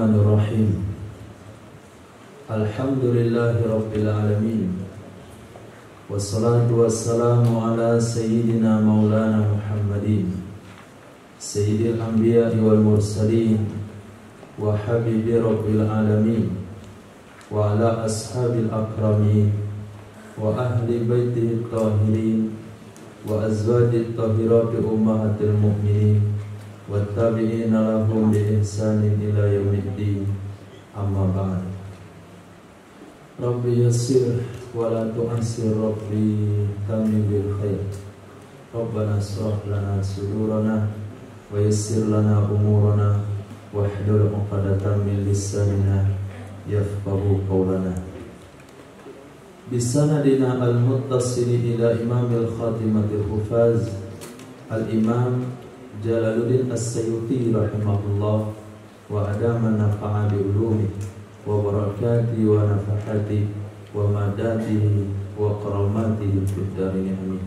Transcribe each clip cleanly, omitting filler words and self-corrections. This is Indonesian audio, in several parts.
Bismillahirrahmanirrahim. Alhamdulillahi Rabbil Alamin. Wassalatu wassalamu ala Sayyidina Maulana Muhammadin Sayyidil Anbiya wal Mursalin wa Habibi Rabbil Alamin wa ala ashabil akramin wa ahli baitihi tahirin wa azwajit tahirati ummahatil mu'minin wattabi'ina lahum bi ihsanin ila yaumiddin. Amma ba'd. Rabbi yassir wa la tu'assir, Rabbi tamim bil khair. Rabbana shrah lana sudurana wa yassir lana umurana wahlul 'uqdatam min lisanina yafqahu qawlana. Bisanadina al-muttasili ila imamil khatimatil hufaz al-imam Jalaluddin As-Sayuti rahimahullah wa adama nafa'a bi ulumi wa barakati wa nafahati wa madatihi wa karamatihi fid darin amin.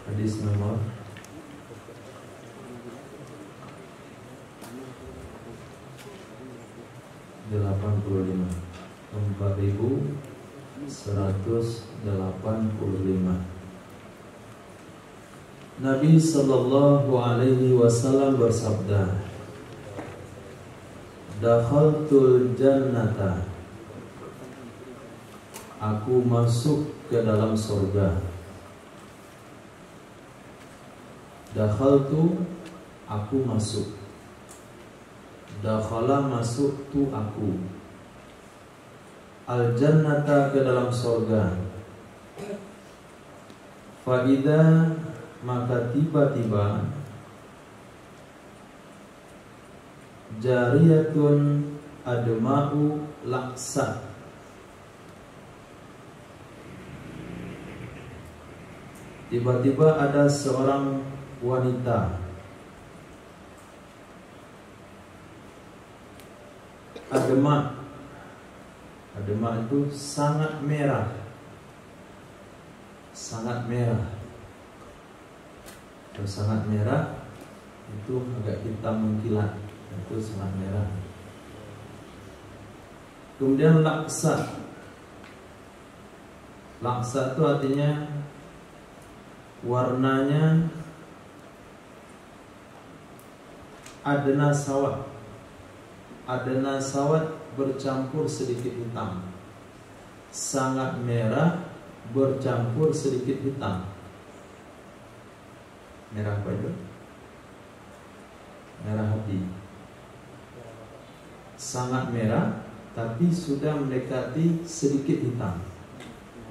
Hadis nomor 4185. Nabi sallallahu alaihi wasallam bersabda, dakhaltul jannata, aku masuk ke dalam surga. Dakhaltu, aku masuk. Dakhala, masuk, tu aku. Al jannata, ke dalam surga. Faida, maka tiba-tiba jariyatun adma'u laksa, tiba-tiba ada seorang wanita adma itu sangat merah, sangat merah. Kalau sangat merah itu agak hitam mengkilat, itu sangat merah. Kemudian laksa, laksa itu artinya warnanya adna sawat, adna sawat bercampur sedikit hitam, sangat merah bercampur sedikit hitam. Merah apa itu? Merah hati. Sangat merah tapi sudah mendekati sedikit hitam.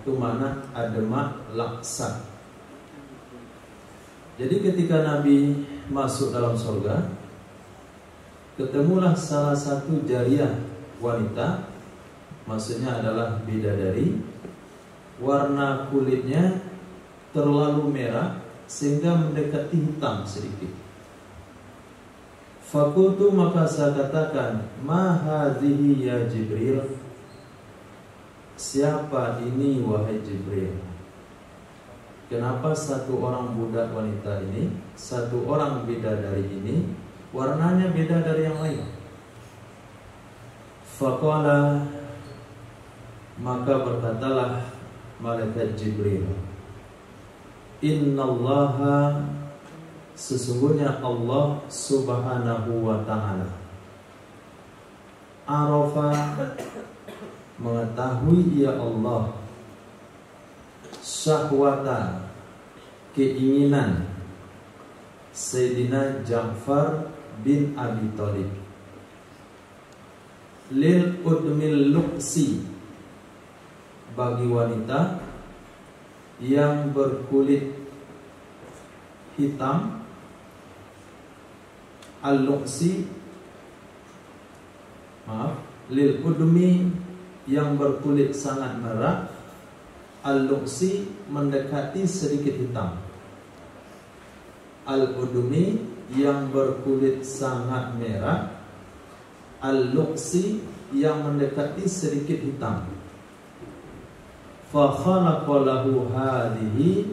Itu mana adma laksa. Jadi ketika Nabi masuk dalam surga, ketemulah salah satu jariyah wanita, maksudnya adalah bidadari. Warna kulitnya terlalu merah sehingga mendekati hitam sedikit. Fakultu, maka saya katakan, ma hadhihi ya Jibril, siapa ini wahai Jibril? Kenapa satu orang budak wanita ini, satu orang bidadari ini warnanya beda dari yang lain? Faqala, maka berkatalah malaikat Jibril, innallaha, sesungguhnya Allah subhanahu wa ta'ala, arafa, mengetahui ya Allah, syahwata, keinginan Sayyidina Ja'far bin Abi Thalib, lil udmil luqsi, bagi wanita yang berkulit hitam. Al-luqsi, maaf, lil udmi, yang berkulit sangat merah. Al-luqsi, mendekati sedikit hitam. Al-udmi, yang berkulit sangat merah. Al-luqsi, yang mendekati sedikit hitam. Fa khalaqa lahu hadhihi,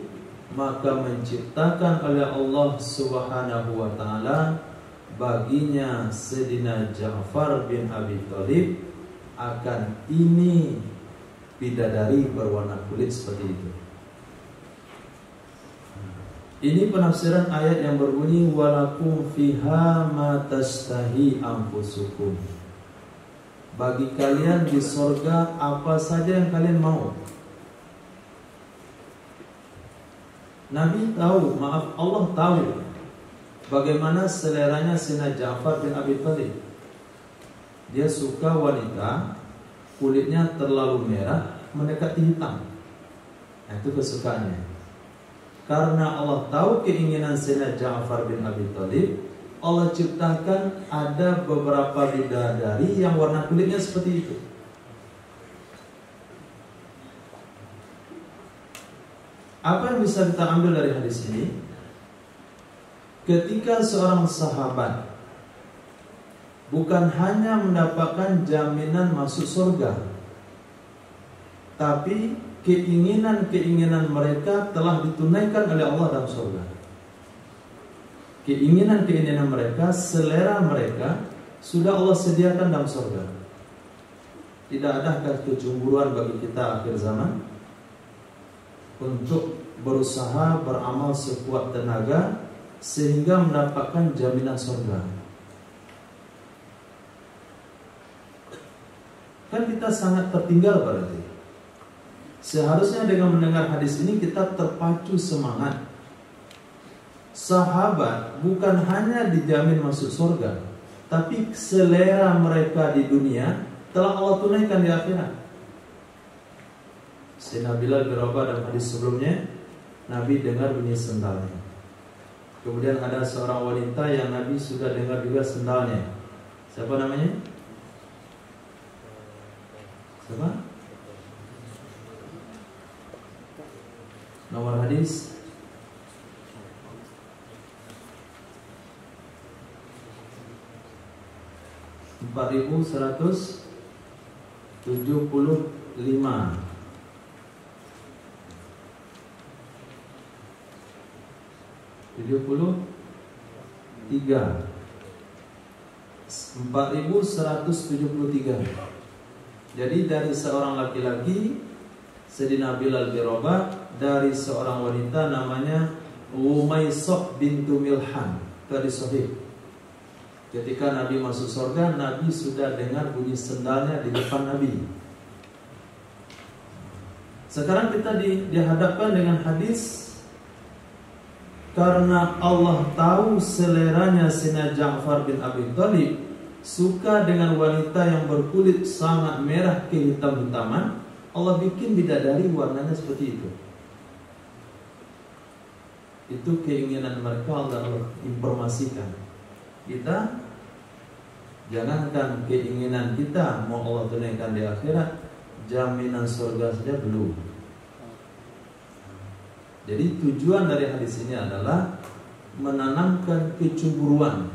maka menciptakan oleh Allah Subhanahu wa taala baginya Sayyidina Ja'far bin Abi Thalib akan ini bidadari berwarna kulit seperti itu. Ini penafsiran ayat yang berbunyi walakum fiha ma tashtahi anfusukum. Bagi kalian di sorga apa saja yang kalian mau. Nabi tahu, maaf Allah tahu bagaimana seleranya Sayyidina Ja'far bin Abi Thalib. Dia suka wanita kulitnya terlalu merah mendekati hitam. Nah, itu kesukaannya. Karena Allah tahu keinginan Sayyidina Ja'far bin Abi Thalib, Allah ciptakan ada beberapa bidadari yang warna kulitnya seperti itu. Apa yang bisa kita ambil dari hadis ini? Ketika seorang sahabat bukan hanya mendapatkan jaminan masuk surga, tapi keinginan-keinginan mereka telah ditunaikan oleh Allah dalam surga. Keinginan-keinginan mereka, selera mereka sudah Allah sediakan dalam surga. Tidak adakah kecemburuan bagi kita akhir zaman untuk berusaha beramal sekuat tenaga sehingga mendapatkan jaminan surga? Kan kita sangat tertinggal berarti. Seharusnya dengan mendengar hadis ini kita terpacu semangat. Sahabat bukan hanya dijamin masuk surga, tapi selera mereka di dunia telah Allah tunaikan di akhirat. Sayyidina Bilal bin Rabah dalam hadis sebelumnya, Nabi dengar bunyi sendalnya. Kemudian ada seorang wanita yang Nabi sudah dengar juga sendalnya. Siapa namanya? Siapa? Nomor hadis 4175. 4173. Jadi dari seorang laki-laki Sayyidina Bilal bin Rabah, dari seorang wanita namanya Umaysah bintu Milhan. Tadi sahih. Ketika Nabi masuk surga, Nabi sudah dengar bunyi sendalnya di depan Nabi. Sekarang kita dihadapkan dengan hadis, karena Allah tahu seleranya Sayyidina Ja'far bin Abi Thalib suka dengan wanita yang berkulit sangat merah kehitam-hitaman, Allah bikin bidadari warnanya seperti itu. Itu keinginan mereka, Allah informasikan. Kita jangankan keinginan kita mau Allah tunaikan di akhirat, jaminan surga saja belum. Jadi tujuan dari hadis ini adalah menanamkan kecemburuan.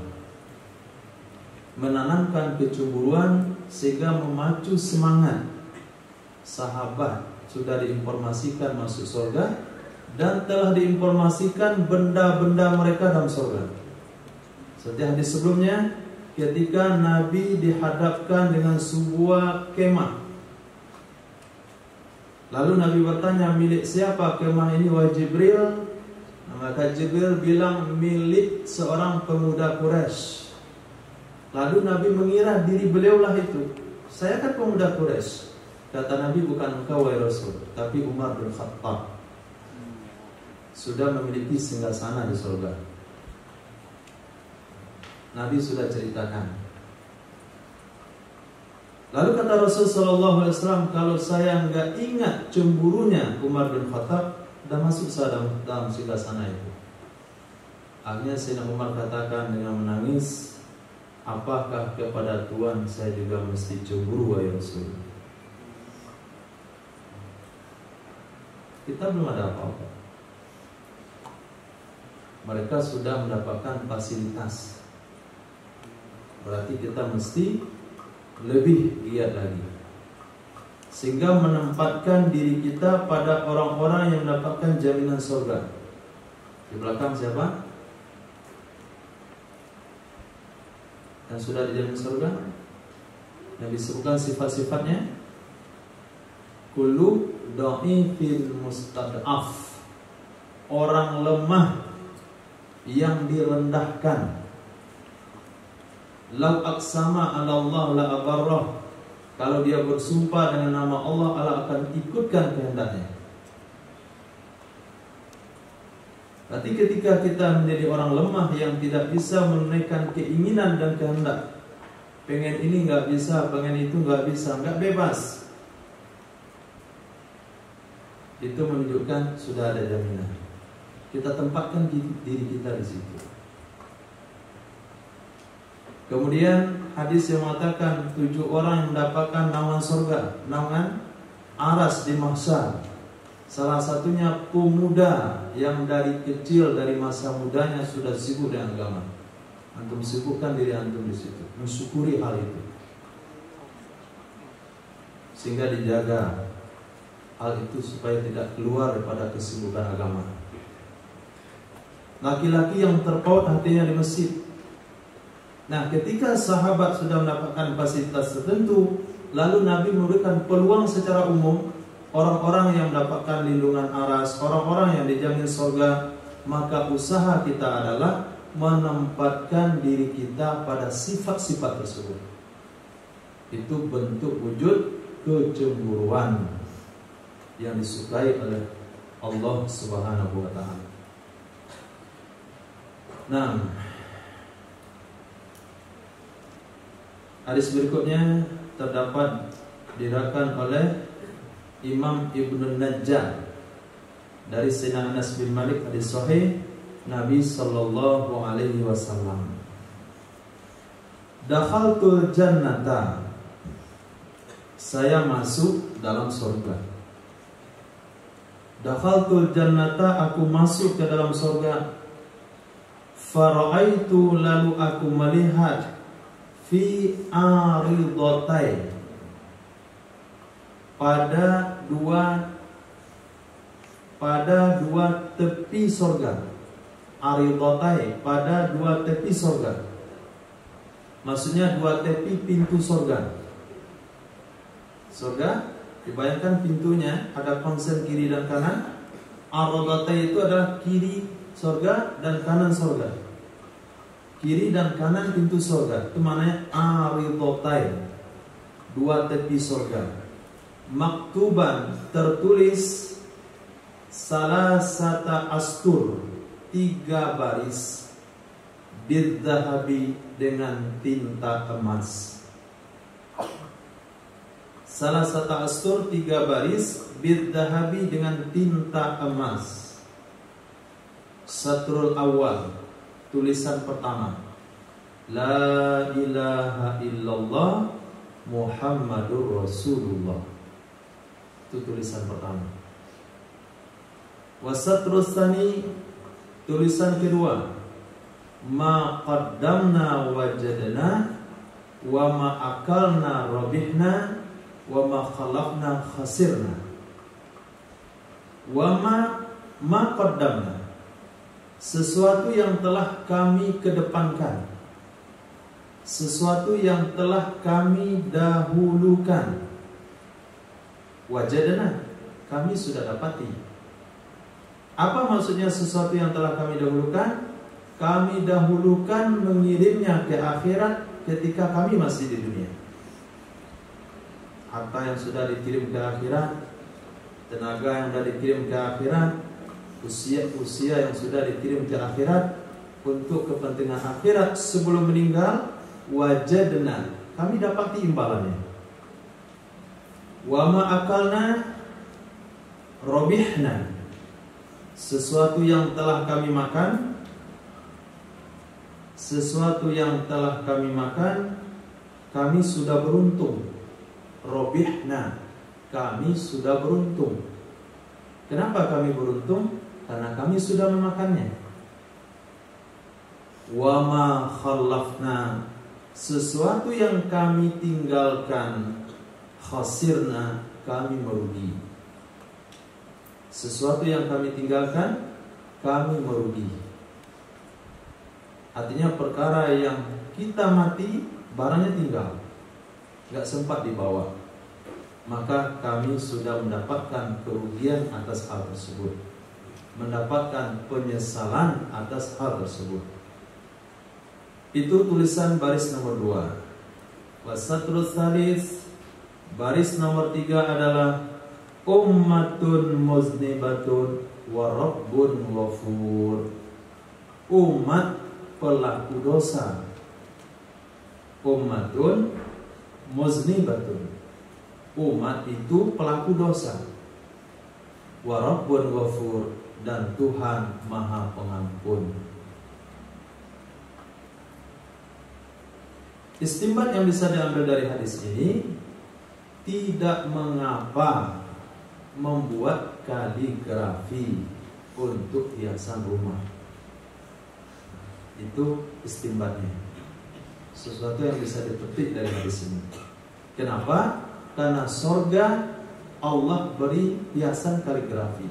Menanamkan kecemburuan sehingga memacu semangat. Sahabat sudah diinformasikan masuk surga dan telah diinformasikan benda-benda mereka dalam surga. Seperti hadis sebelumnya, ketika Nabi dihadapkan dengan sebuah kemah, lalu Nabi bertanya, milik siapa kemah ini wahai Jibril? Maka Jibril bilang, milik seorang pemuda Quraisy. Lalu Nabi mengira diri beliaulah itu. Saya kan pemuda Quraisy. Kata Nabi, bukan engkau wahai Rasul, tapi Umar bin Khattab sudah memiliki singgasana di surga. Nabi sudah ceritakan. Lalu kata Rasul sallallahu alaihi wasallam, kalau saya enggak ingat cemburunya Umar bin Khattab, dah masuk saya dalam singgasana itu. Akhirnya Sayyidina Umar katakan dengan menangis, apakah kepada Tuhan saya juga mesti cemburu wahai Rasul? Kita belum ada apa-apa. Mereka sudah mendapatkan fasilitas. Berarti kita mesti lebih giat lagi, sehingga menempatkan diri kita pada orang-orang yang mendapatkan jaminan surga. Di belakang siapa? yang sudah dijamin surga, yang disebutkan sifat-sifatnya. Kullu dha'ifin mustad'af, orang lemah yang direndahkan. Lau aqsama 'ala Allah la abarrah, kalau dia bersumpah dengan nama Allah, Allah akan ikutkan kehendaknya. Berarti ketika kita menjadi orang lemah yang tidak bisa menunaikan keinginan dan kehendak, pengen ini nggak bisa, pengen itu nggak bisa, nggak bebas, itu menunjukkan sudah ada jaminan. Kita tempatkan diri kita di situ. Kemudian hadis yang mengatakan 7 orang yang mendapatkan naungan surga, naungan aras di mahsyar. Salah satunya pemuda yang dari kecil, dari masa mudanya sudah sibuk dengan agama. Antum sibukkan diri antum di situ, mensyukuri hal itu, sehingga dijaga hal itu supaya tidak keluar daripada kesibukan agama. Laki-laki yang terpaut hatinya di masjid. Nah, ketika sahabat sudah mendapatkan fasilitas tertentu, lalu Nabi memberikan peluang secara umum, orang-orang yang mendapatkan lindungan aras, orang-orang yang dijamin surga, maka usaha kita adalah menempatkan diri kita pada sifat-sifat tersebut. Itu bentuk wujud kecemburuan yang disukai oleh Allah Subhanahu wa ta'ala. Nah, hadis berikutnya terdapat diriwayatkan oleh Imam Ibnu Najjar dari Sayyidina Anas bin Malik, hadis sahih Nabi sallallahu alaihi wasallam. Dakhaltul jannata, saya masuk dalam surga. Dakhaltul jannata, aku masuk ke dalam surga. Fara'aitu, lalu aku melihat fi aridatain, pada dua tepi surga. Aridatain, pada 2 tepi surga. Maksudnya 2 tepi pintu surga. Surga, dibayangkan pintunya ada konsen kiri dan kanan. Aridatain itu adalah kiri surga dan kanan surga. Kiri dan kanan pintu surga, itu maknanya aridatain, 2 tepi surga. Maktuban, tertulis salasata astur, 3 baris, bidzahabi, dengan tinta emas. Salasata astur, 3 baris, bidzahabi, dengan tinta emas. Satrul awal, tulisan pertama, La ilaha illallah Muhammadur Rasulullah. Itu tulisan pertama. Wasatrus tsani, tulisan kedua, Ma qaddamna wajadna, wa ma akalna rabihna, wa ma khalafna khasirna. Wa ma qaddamna, sesuatu yang telah kami kedepankan, sesuatu yang telah kami dahulukan. Wajadna, kami sudah dapati. Apa maksudnya sesuatu yang telah kami dahulukan? Kami dahulukan mengirimnya ke akhirat ketika kami masih di dunia. Harta yang sudah dikirim ke akhirat, tenaga yang sudah dikirim ke akhirat, usia yang sudah dikirim ke akhirat untuk kepentingan akhirat sebelum meninggal. Wajadna, kami dapati imbalannya. Wa ma akalna robihna, sesuatu yang telah kami makan, sesuatu yang telah kami makan, kami sudah beruntung. Robihna, kami sudah beruntung. Kenapa kami beruntung? Karena kami sudah memakannya. Wa ma khallafna, sesuatu yang kami tinggalkan, khasirna, kami merugi. Sesuatu yang kami tinggalkan, kami merugi. Artinya perkara yang kita mati, barangnya tinggal, nggak sempat dibawa, maka kami sudah mendapatkan kerugian atas hal tersebut, mendapatkan penyesalan atas hal tersebut. Itu tulisan baris nomor 2. Wasatrus salis, baris nomor 3 adalah ummatun muznibatun wa rabbun ghafur. Umat pelaku dosa. Ummatun muznibatun, umat itu pelaku dosa. Wa rabbun ghafur, dan Tuhan Maha Pengampun. Istinbat yang bisa diambil dari hadis ini, tidak mengapa membuat kaligrafi untuk hiasan rumah. Itu istinbatnya, sesuatu yang bisa dipetik dari hadis ini. Kenapa? Karena surga Allah beri hiasan kaligrafi,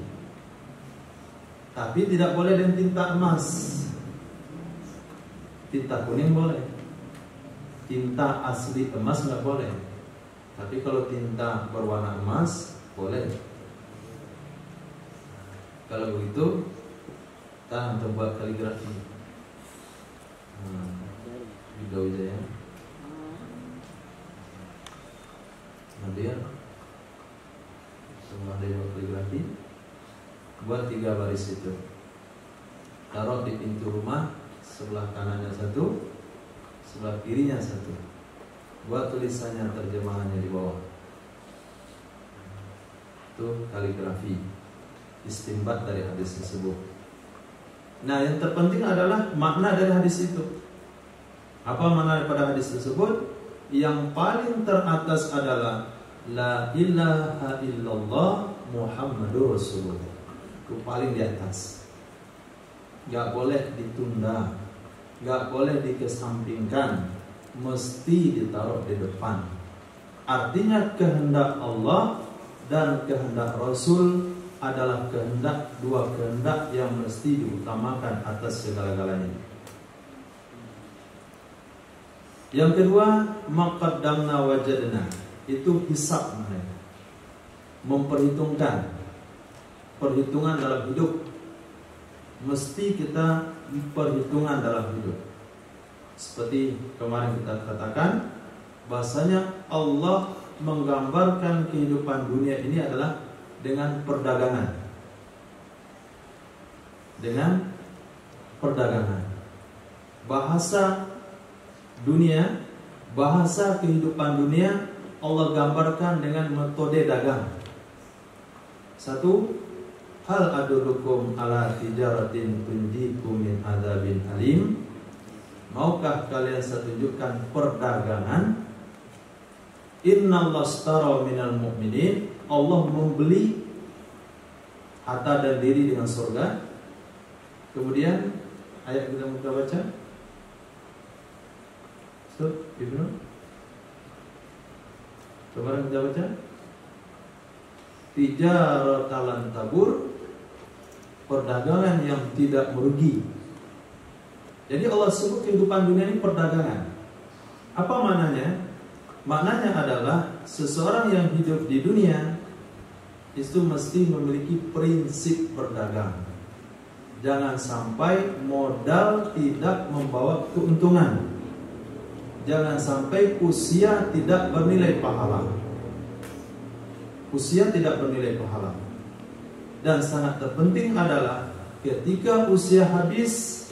tapi tidak boleh dengan tinta emas. Tinta kuning boleh, tinta asli emas nggak boleh. Tapi kalau tinta berwarna emas boleh. Kalau begitu, kita untuk buat kaligrafi. Video aja ya. Nanti ya, semua ada yang kaligrafi. Buat 3 baris itu. Taruh di pintu rumah, sebelah kanannya 1, sebelah kirinya 1. Buat tulisannya, terjemahannya di bawah. Itu kaligrafi, istinbat dari hadis tersebut. Nah, yang terpenting adalah makna dari hadis itu. Apa makna daripada hadis tersebut? Yang paling teratas adalah la ilaha illallah Muhammadur Rasulullah. Itu paling di atas. Gak boleh ditunda, gak boleh dikesampingkan, mesti ditaruh di depan. Artinya kehendak Allah dan kehendak Rasul adalah kehendak, 2 kehendak yang mesti diutamakan atas segala-galanya. Yang kedua, maqaddamna wajadna, itu hisab namanya. Memperhitungkan, perhitungan dalam hidup. Mesti kita perhitungan dalam hidup. Seperti kemarin kita katakan, bahasanya Allah menggambarkan kehidupan dunia ini adalah dengan perdagangan. Dengan perdagangan. Bahasa dunia, bahasa kehidupan dunia Allah gambarkan dengan metode dagang. 1, hal adullukum ala tijaratin tunjikum min adzabin alim. Maukah kalian saya tunjukkan perdagangan? Innallaha ashtara minal mu'minin, Allah membeli harta dan diri dengan surga. Kemudian ayat kita muka baca. Ibnu, coba kita baca. Tijaratan tabur, perdagangan yang tidak merugi. Jadi Allah sebut kehidupan dunia ini perdagangan. Apa maknanya? Maknanya adalah seseorang yang hidup di dunia itu mesti memiliki prinsip berdagang. Jangan sampai modal tidak membawa keuntungan. Jangan sampai usia tidak bernilai pahala. Usia tidak bernilai pahala. Dan sangat terpenting adalah ketika usia habis,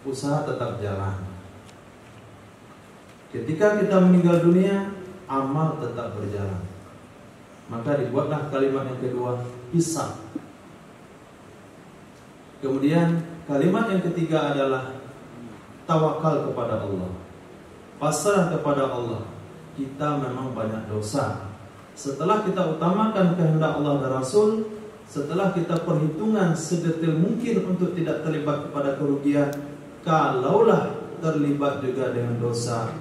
usaha tetap jalan. Ketika kita meninggal dunia, amal tetap berjalan. Maka dibuatlah kalimat yang kedua, hisab. Kemudian kalimat yang ketiga adalah tawakal kepada Allah. Pasrah kepada Allah. Kita memang banyak dosa. Setelah kita utamakan kehendak Allah dan Rasul, setelah kita perhitungan sedetil mungkin untuk tidak terlibat kepada kerugian, kalaulah terlibat juga dengan dosa,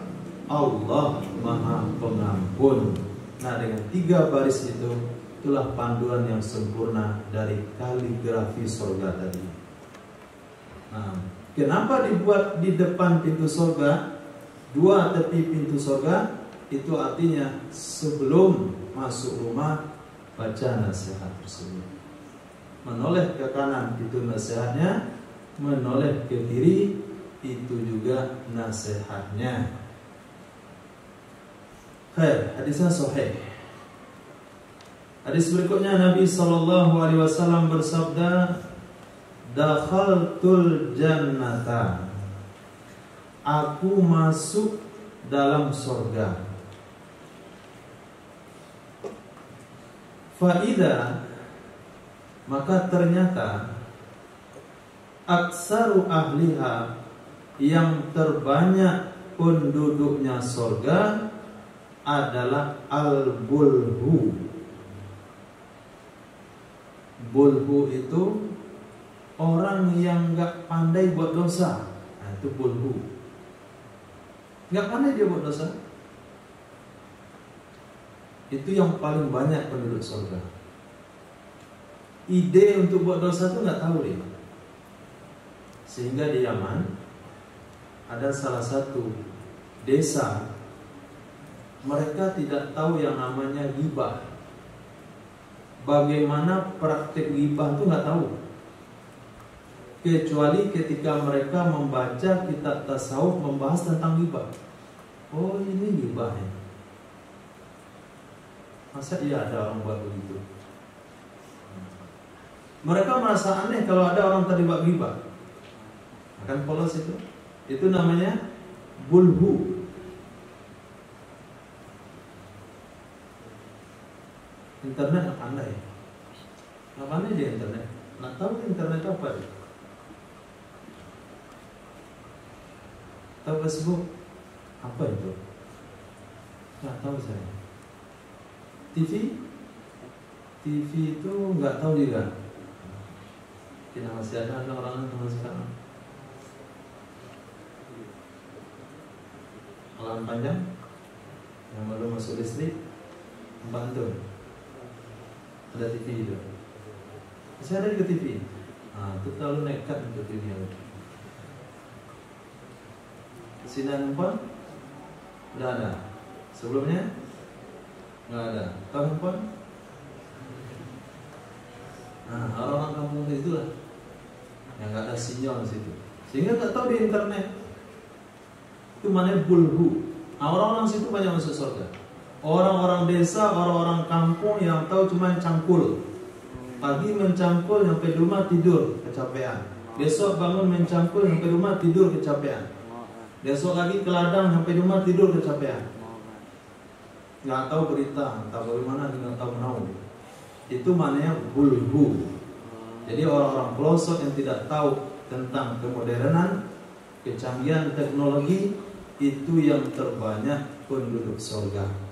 Allah Maha Pengampun. Nah, dengan 3 baris itu, itulah panduan yang sempurna dari kaligrafi surga tadi. Nah, kenapa dibuat di depan pintu surga? dua tepi pintu surga, itu artinya sebelum masuk rumah baca nasihat tersebut. Menoleh ke kanan itu nasihatnya, menoleh ke kiri itu juga nasihatnya. Khair, hadisnya sahih. Hadis berikutnya Nabi SAW bersabda, dakhaltul jannata, aku masuk dalam surga. Faida, maka ternyata aksaru ahliha, yang terbanyak penduduknya surga adalah al-bulhu. Bulhu itu orang yang gak pandai buat dosa. Nah, itu bulhu. Gak pandai dia buat dosa. Itu yang paling banyak penduduk surga. Ide untuk buat dosa itu gak tahu dia. Sehingga di Yaman ada salah satu desa, mereka tidak tahu yang namanya ghibah. Bagaimana praktik ghibah itu nggak tahu, kecuali ketika mereka membaca kitab tasawuf membahas tentang ghibah. Oh, ini ghibahnya. Masa iya ada orang buat begitu? Mereka merasa aneh kalau ada orang terlibat ghibah. Akan polos itu. Itu namanya bulhu. Internet nggak pandai. Nggak pandai dia internet. Nggak tahu internet apa dia. Tahu Facebook apa itu? Nggak tahu saya. TV itu nggak tahu juga. Kita masih ada orang yang sekarang. Alam panjang yang baru masuk listrik, membantu. Ada TV itu. Masih ada juga TV. Nah, itu terlalu nekat untuk TV. Sinar handphone udah ada. Sebelumnya nggak ada. Tahu handphone? Nah, orang-orang kampung itulah yang nggak ada sinyal di situ, sehingga nggak tahu di internet itu mana bulhu. Nah, orang-orang situ banyak masuk surga. Orang-orang desa, orang-orang kampung yang tahu cuma cangkul. Pagi mencangkul, sampai rumah tidur kecapean. Besok bangun mencangkul, sampai rumah tidur kecapean. Besok lagi ke ladang, sampai rumah tidur kecapean. Nggak tahu berita, entah bagaimana, nggak tahu menau. Itu maknanya bulhu. Jadi orang-orang pelosok yang tidak tahu tentang kemodernan, kecanggihan teknologi, itu yang terbanyak penduduk surga.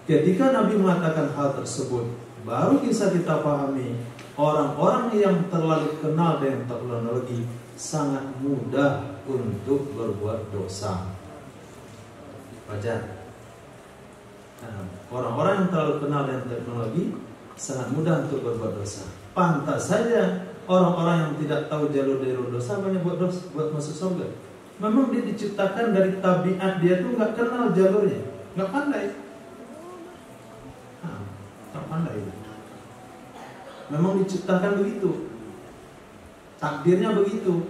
Ketika Nabi mengatakan hal tersebut, baru bisa kita pahami orang-orang yang terlalu kenal dengan teknologi sangat mudah untuk berbuat dosa. Wajar. Orang-orang yang terlalu kenal dengan teknologi sangat mudah untuk berbuat dosa. Pantas saja orang-orang yang tidak tahu jalur-jalur dosa banyak buat masuk surga. Memang dia diciptakan dari tabiat dia tuh nggak kenal jalurnya, nggak pandai. Pandai. Memang diciptakan begitu, takdirnya begitu,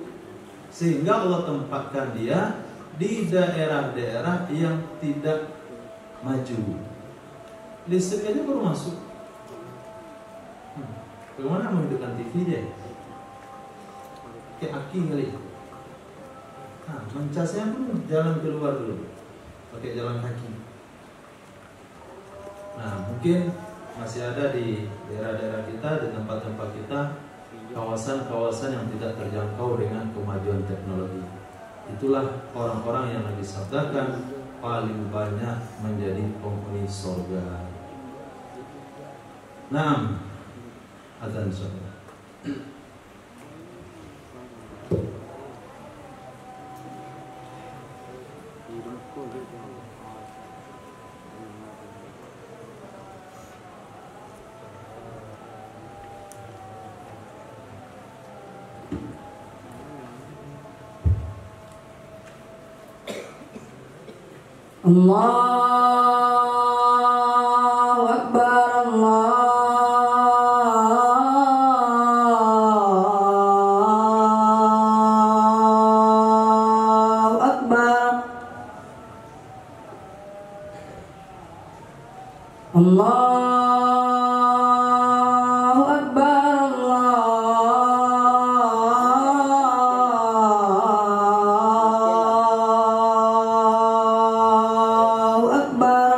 sehingga Allah tempatkan dia di daerah-daerah yang tidak maju. Listrik aja baru masuk. Bagaimana menghidupkan TV dia? Pakai aki kali. Nah, mencasnya pun jalan keluar dulu, pakai jalan kaki. Nah, mungkin masih ada di daerah-daerah kita, di tempat-tempat kita, kawasan-kawasan yang tidak terjangkau dengan kemajuan teknologi. Itulah orang-orang yang Nabi sabdakan paling banyak menjadi penghuni surga. Naam, azan surga. Allahu Akbar, Allahu Akbar, Allahu Akbar, Allahu Akbar.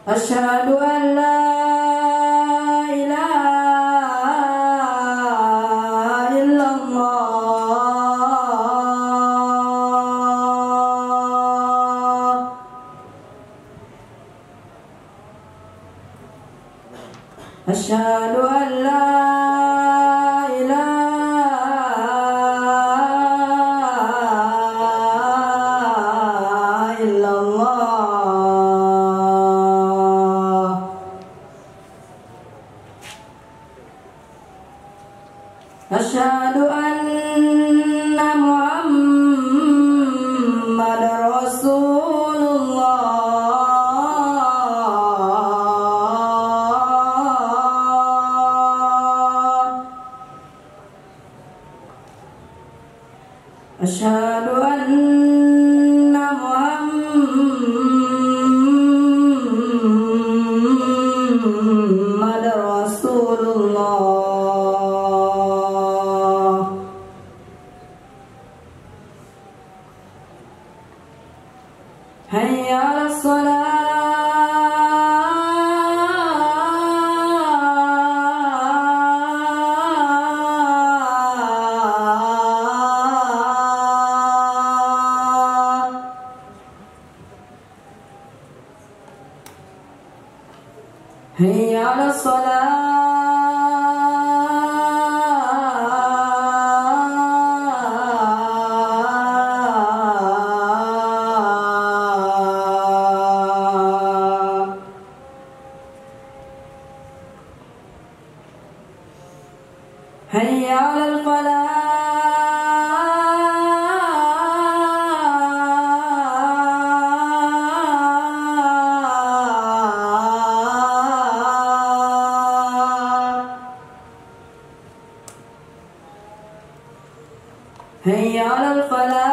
Asyhadu an la ilaha illallah. Asyhadu an la ilaha illallah. Asyhadu anna Muhammadar Rasulullah. Asyhadu anna Muhammadar Rasulullah. Hayya 'alas shalah. Hayya 'alas salah. Hayya 'alal falah. Hayya 'alal falah.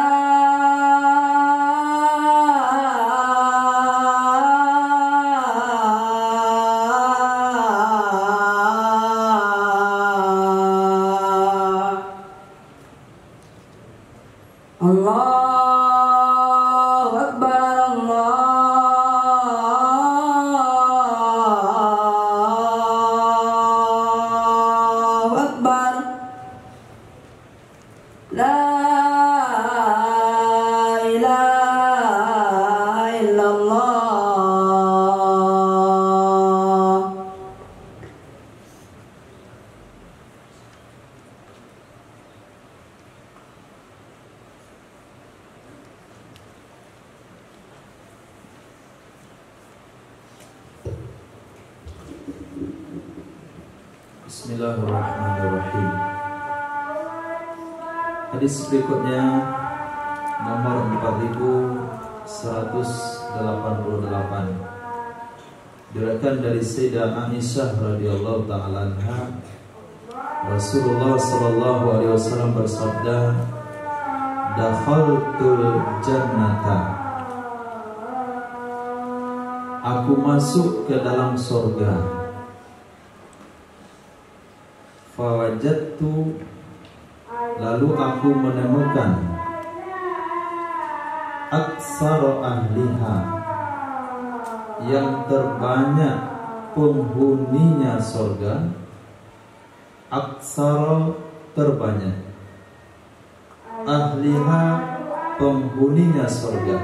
Allahu Akbar, Allahu Akbar. La ilaha illallah. Bismillahirrahmanirrahim. Hadis berikutnya nomor 4188, diriwayatkan dari Sayyidah Aisyah radhiyallahu taala anha, Rasulullah sallallahu alaihi wasallam bersabda, "Dakhaltul jannata." Aku masuk ke dalam surga. Fawajadtu, lalu aku menemukan aksara ahliha, yang terbanyak penghuninya surga. Aksara terbanyak, ahliha penghuninya surga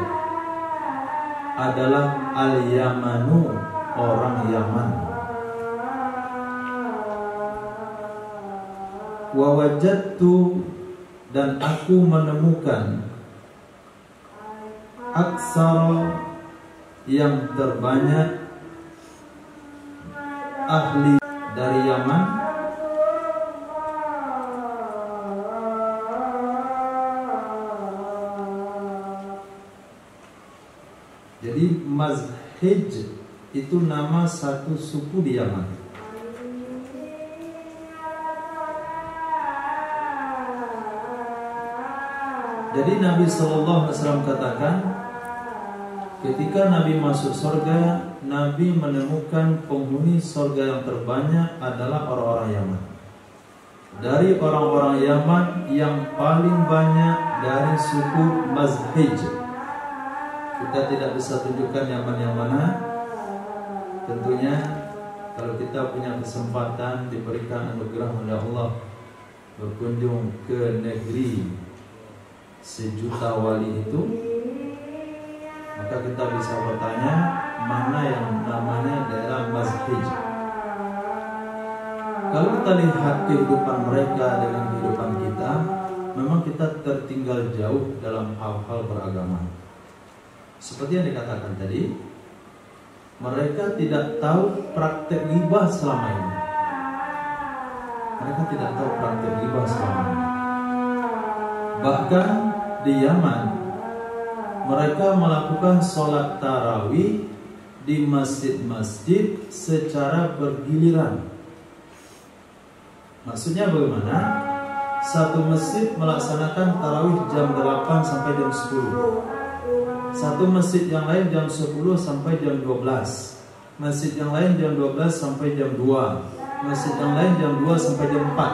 adalah al-Yamanu, orang Yaman. Wa wajadtu, dan aku menemukan aksara, yang terbanyak ahli dari Yaman. Jadi Mazhij itu nama satu suku di Yaman. Jadi Nabi SAW katakan, ketika Nabi masuk surga, Nabi menemukan penghuni surga yang terbanyak adalah orang-orang Yaman. Dari orang-orang Yaman yang paling banyak dari suku Mazhij. Kita tidak bisa tunjukkan Yaman yang mana. Tentunya kalau kita punya kesempatan diberikan anugerah oleh Allah berkunjung ke negeri sejuta wali itu, maka kita bisa bertanya mana yang namanya daerah Mazhij. Kalau kita lihat kehidupan mereka dengan kehidupan kita, memang kita tertinggal jauh dalam hal-hal beragama. Seperti yang dikatakan tadi, mereka tidak tahu praktek ghibah selama ini. Mereka tidak tahu praktek ghibah selama ini. Bahkan di Yaman, mereka melakukan sholat tarawih di masjid-masjid secara bergiliran. Maksudnya bagaimana? Satu masjid melaksanakan tarawih jam 8 sampai jam 10. Satu masjid yang lain jam 10 sampai jam 12. Masjid yang lain jam 12 sampai jam 2. Masjid yang lain jam 2 sampai jam 4.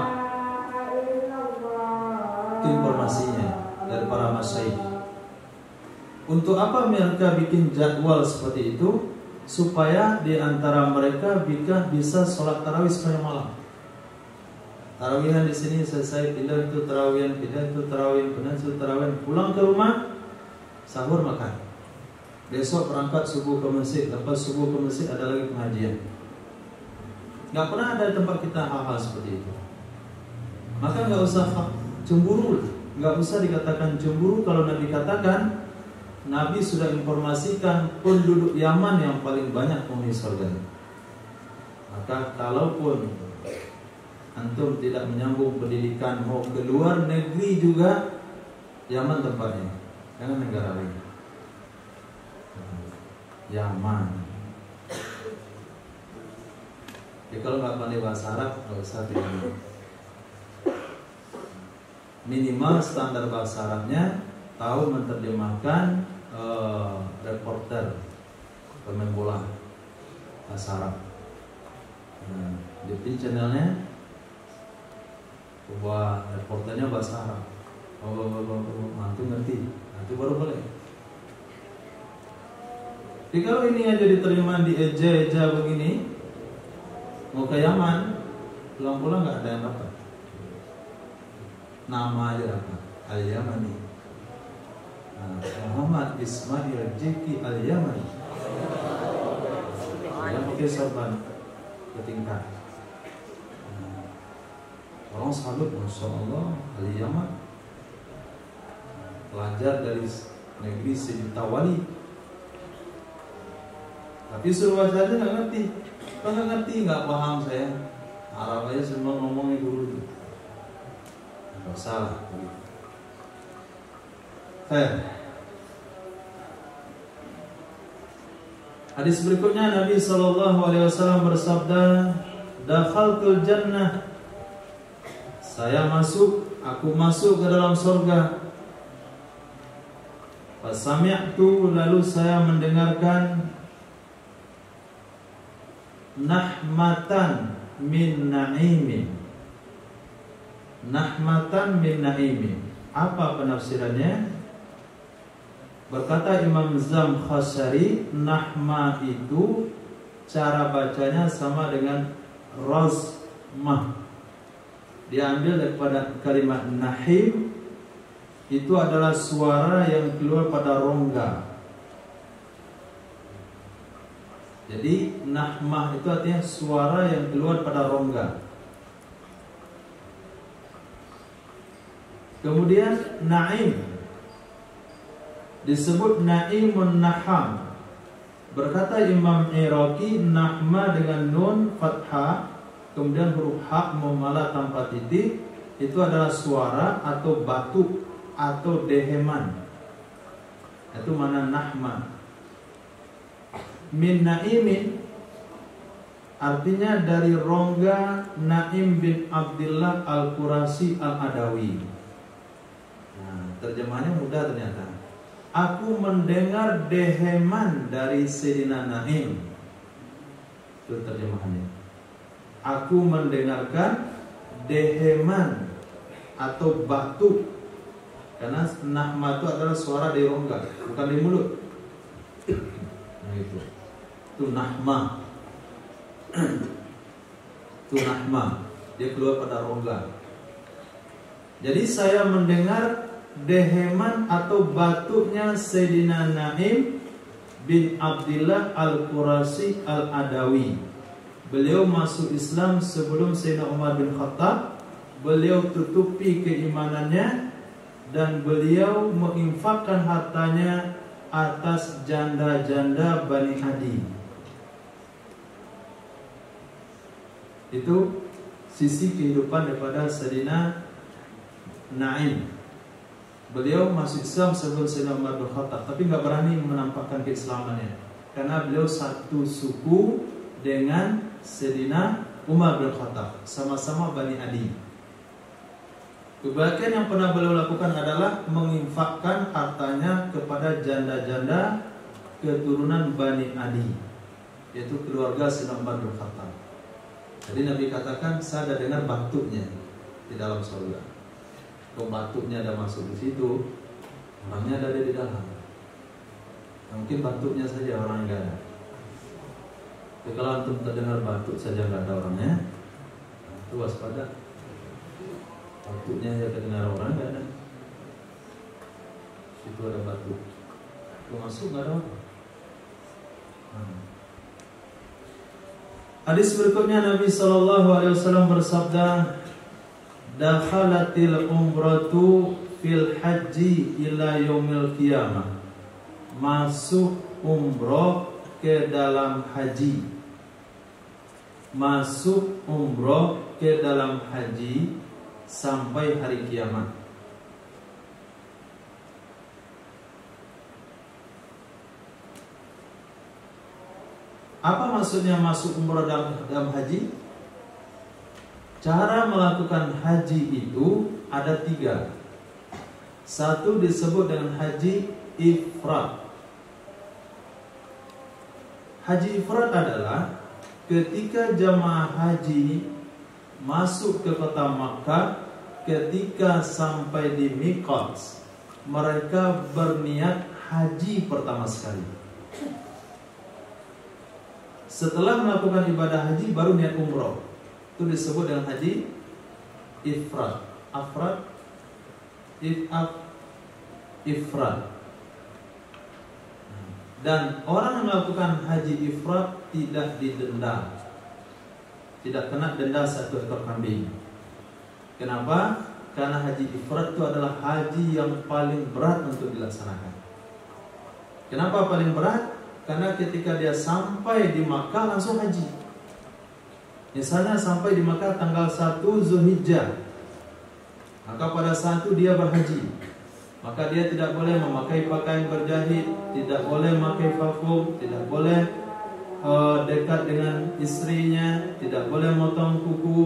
Itu informasinya dari para masyayikh. Untuk apa mereka bikin jadwal seperti itu? Supaya di antara mereka bisa sholat tarawih sepanjang malam. Tarawihan di sini selesai, pindah itu tarawihan, pindah itu tarawihan, pindah itu tarawihan, pulang ke rumah, sahur makan. Besok berangkat subuh ke masjid, lepas subuh ke masjid ada lagi pengajian. Gak pernah ada di tempat kita hal-hal seperti itu. Maka gak usah cemburu, gak usah dikatakan cemburu kalau Nabi katakan Nabi sudah informasikan penduduk Yaman yang paling banyak penghuni surga. Maka kalaupun antum tidak menyambung pendidikan, mau ke luar negeri juga, Yaman tempatnya, jangan negara lain. Yaman. Ya kalau nggak pandai bahasa Arab, nggak usah diambil. Minimal standar bahasa Arabnya tahu menerjemahkan reporter pemain bola bahasa Arab. Nah, di channelnya bahwa reporternya bahasa Arab. Mantu ngerti, nanti baru boleh. Jadi kalau ini aja diterima di eja begini, mau ke Yaman, pulang-pulang nggak ada yang dapat. Nama aja dapat, Al-Yamani. Muhammad Ismail Jeki Al-Yamani. Yang pakai sorban ketingkat. Orang salut, Masya Allah, Al-Yaman. Pelajar dari negeri sejuta wali. Tapi suruh baca aja nggak ngerti. Kalau nggak ngerti, nggak paham saya. Arab aja semua ngomongnya dulu. Nggak salah. Hadis berikutnya Nabi SAW bersabda, "Dakhaltul jannah." Aku masuk ke dalam surga. Fasami'tu, lalu saya mendengarkan nahmatan min na'imin. Nahmatan min na'imin. Apa penafsirannya? Berkata Imam Zamkhashari, nahma itu cara bacanya sama dengan razmah. Diambil daripada kalimat nahim, itu adalah suara yang keluar pada rongga. Jadi nahmah itu artinya suara yang keluar pada rongga. Kemudian na'im disebut na'imun naham. Berkata Imam Iraqi, nahma dengan nun fathah kemudian huruf ha muhmalah tanpa titik, itu adalah suara atau batu atau deheman. Itu mana nahma. Min naimin artinya dari rongga Naim bin Abdullah Al-Qurasi Al-Adawi. Nah, terjemahannya mudah ternyata. Aku mendengar deheman dari Sayyidina Naim. Itu terjemahannya. Aku mendengarkan deheman atau batu. Karena nahma itu adalah suara dari rongga, bukan di mulut. Nah itu nahma. Itu nahma. Dia keluar pada rongga. Jadi saya mendengar deheman atau batunya Sayyidina Naim bin Abdullah Al-Qurasi Al-Adawi. Beliau masuk Islam sebelum Sayyidina Umar bin Khattab. Beliau tutupi keimanannya dan beliau menginfakkan hartanya atas janda-janda Bani Adi. Itu sisi kehidupan daripada Sayyidina Naim. Beliau masuk Islam sebelum Sayyidina Umar bin Khattab, tapi nggak berani menampakkan keislamannya karena beliau satu suku dengan Sayyidina Umar bin Khattab, sama-sama Bani Adi. Kebaikan yang pernah beliau lakukan adalah menginfakkan hartanya kepada janda-janda keturunan Bani Adi, yaitu keluarga Sayyidina Umar bin Khattab. Jadi Nabi katakan, saya ada dengar batuknya di dalam surga. Kalau batuknya ada masuk di situ, orangnya ada di dalam. Mungkin batuknya saja orang enggak ada. Tapi kalau antum terdengar batuk saja enggak ada orangnya, itu waspada. Batuknya ya terdengar orang enggak ada. Situ ada batuk. Kalau masuk enggak ada orang. Hadis berikutnya Nabi SAW bersabda, dakhalatil umratu fil haji ila yaumil qiyamah. Masuk umroh ke dalam haji. Masuk umroh ke dalam haji sampai hari kiamat. Apa maksudnya masuk umroh dalam haji? Cara melakukan haji itu ada 3. Satu disebut dengan haji ifrad. Haji ifrad adalah ketika jamaah haji masuk ke kota Makkah, ketika sampai di miqat, mereka berniat haji pertama sekali. Setelah melakukan ibadah haji baru niat umroh. Itu disebut dengan haji ifrad. Afrad, ifrad. Dan orang yang melakukan haji ifrad tidak didenda, tidak kena denda 1 ekor kambing. Kenapa? Karena haji ifrad itu adalah haji yang paling berat untuk dilaksanakan. Kenapa paling berat? Karena ketika dia sampai di Makkah langsung haji. Misalnya sampai di Makkah tanggal 1 Zulhijjah, maka pada saat itu dia berhaji. Maka dia tidak boleh memakai pakaian berjahit, tidak boleh memakai parfum, tidak boleh dekat dengan istrinya, tidak boleh motong kuku,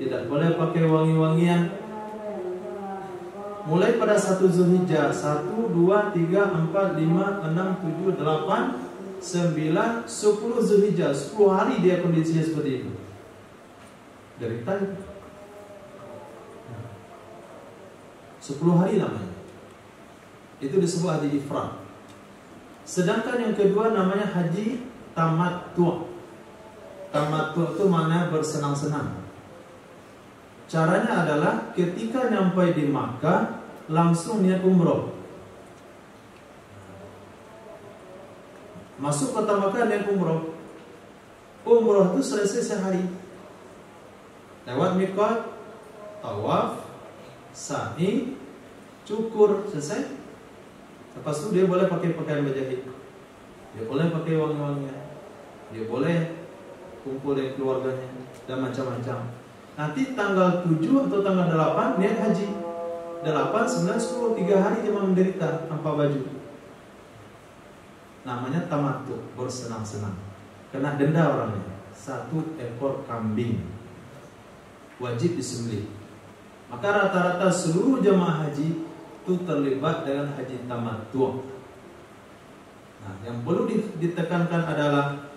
tidak boleh pakai wangi-wangian. Mulai pada 1 Zulhijjah, 1, 2, 3, 4, 5, 6, 7, 8, 9, 10 Zulhijjah, 10 hari dia kondisinya seperti itu. Dari tadi 10 hari namanya. Itu disebut haji ifrad. Sedangkan yang kedua namanya haji tamattu'. Tamattu' itu maknanya bersenang-senang. Caranya adalah ketika nyampai di Makkah langsung niat umroh. Masuk kota Makkah niat umroh. Umroh itu selesai sehari. Lewat miqat, tawaf, sa'i, cukur, selesai. Lepas itu dia boleh pakai pakaian berjahit, dia boleh pakai wangi-wangian, dia boleh kumpul dengan keluarganya dan macam-macam. Nanti tanggal 7 atau tanggal 8 niat haji. 8, 9, 10, 3 hari cuma menderita tanpa baju. Namanya tamattu, bersenang-senang. Kena denda orangnya 1 ekor kambing, wajib disembelih. Maka rata-rata seluruh jemaah haji itu terlibat dengan haji tamattu. Nah, yang perlu ditekankan adalah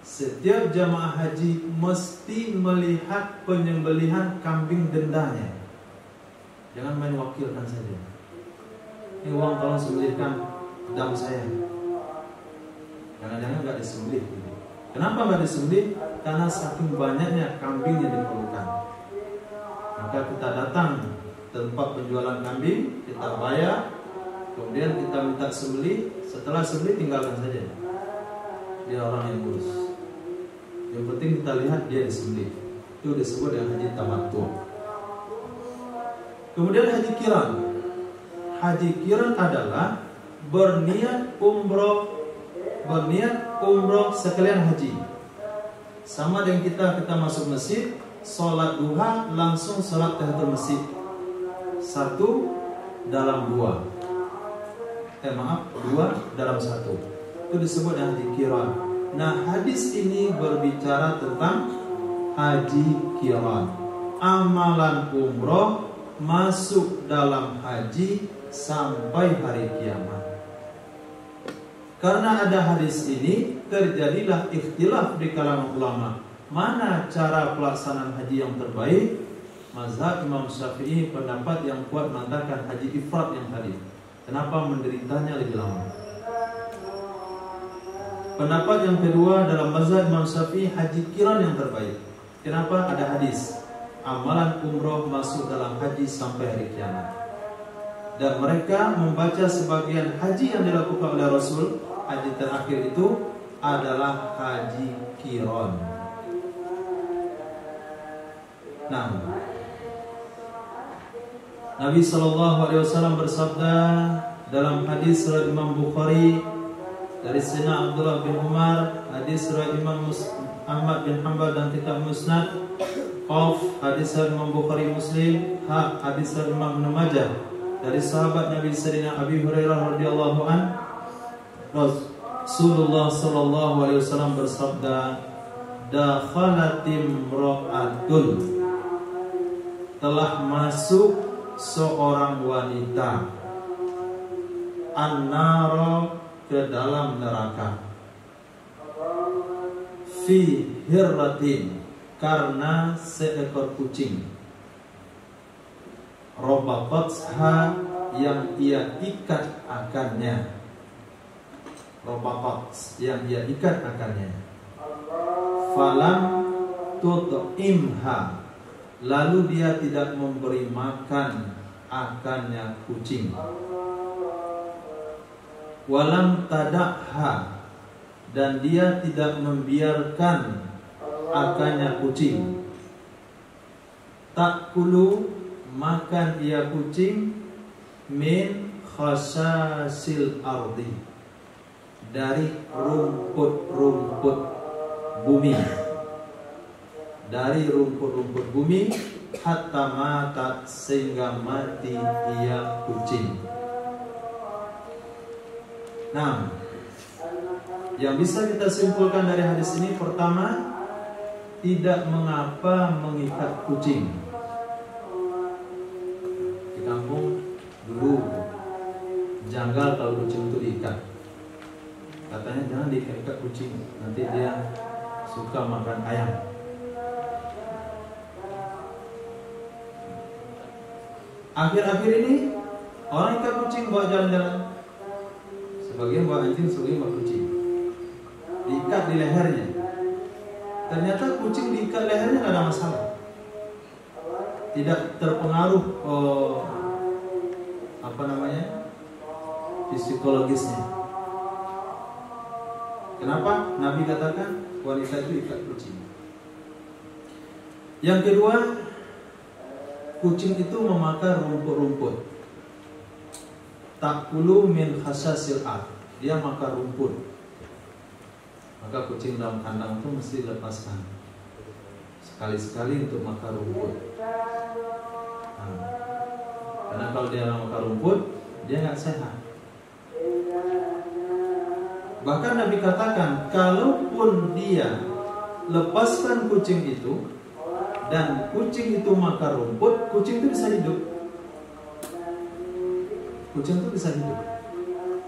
setiap jamaah haji mesti melihat penyembelihan kambing dendanya. Jangan main wakilkan saja. Ini uang tolong sembelihkan dam saya. Jangan-jangan nggak disembelih. Kenapa nggak disembelih? Karena saking banyaknya kambing yang diperlukan. Maka kita datang tempat penjualan kambing, kita bayar, kemudian kita minta sembelih. Setelah sembelih tinggalkan saja. Dia orang yang ngurus. Yang penting kita lihat dia disembelih. Itu disebut dengan haji tamattu. Kemudian haji qiran. Haji qiran adalah berniat umroh sekalian haji. Sama dengan kita masuk masjid, sholat duha langsung sholat tahiyatul masjid. 1 dalam 2. 2 dalam 1. Itu disebut dengan haji qiran. Nah, hadis ini berbicara tentang haji qiran. Amalan umroh masuk dalam haji sampai hari kiamat. Karena ada hadis ini, terjadilah ikhtilaf di kalangan ulama. Mana cara pelaksanaan haji yang terbaik? Mazhab Imam Syafi'i pendapat yang kuat mengatakan haji ifrat yang tadi. Kenapa menderitanya lebih lama? Pendapat yang kedua dalam mazhab Imam Syafi'i haji qiran yang terbaik. Kenapa? Ada hadis amalan umroh masuk dalam haji sampai hari kiamat. Dan mereka membaca sebagian haji yang dilakukan oleh Rasul, haji terakhir itu adalah haji qiran. Nah, Nabi SAW bersabda dalam hadis riwayat Imam Bukhari dari Sayyidina Abdullah bin Umar, hadis riwayat Imam Ahmad bin Hanbal dan kitab Musnad, Qaf hadis riwayat Imam Bukhari Muslim, hadis riwayat Imam Ibnu Majah dari sahabat Nabi Sayyidina Abi Hurairah radhiyallahu an, Rasulullah sallallahu alaihi wasallam bersabda, "Dakhalatim ra'atun," telah masuk seorang wanita, an-nara, ke dalam neraka, fi hirratin, karena seekor kucing, robatatha, yang ia ikat akannya, robatat, yang ia ikat akannya, falam tut'imha, lalu dia tidak memberi makan akannya kucing, walam tadakha, dan dia tidak membiarkan akannya kucing, takulu, makan ia kucing, min khasasil ardi, dari rumput-rumput bumi, dari rumput-rumput bumi, hatta matat, sehingga mati ia kucing. Nah, yang bisa kita simpulkan dari hadis ini, pertama, tidak mengapa mengikat kucing. Di kampung dulu janggal kalau kucing itu diikat. Katanya jangan diikat kucing, nanti dia suka makan ayam. Akhir-akhir ini orang ikat kucing bawa jalan-jalan. Sebagian bawa anjing, sebagian bawa kucing. Diikat di lehernya. Ternyata kucing diikat lehernya tidak ada masalah. Tidak terpengaruh psikologisnya. Kenapa? Nabi katakan wanita itu ikat kucing. Yang kedua, kucing itu memakan rumput-rumput. Takulu min khasasil ard, dia makan rumput. Maka kucing dalam kandang itu mesti dilepaskan. sekali-sekali untuk makan rumput. Karena kalau dia makan rumput, dia nggak sehat. Bahkan Nabi katakan, kalaupun dia lepaskan kucing itu dan kucing itu makan rumput, kucing itu bisa hidup. Kucing itu bisa hidup.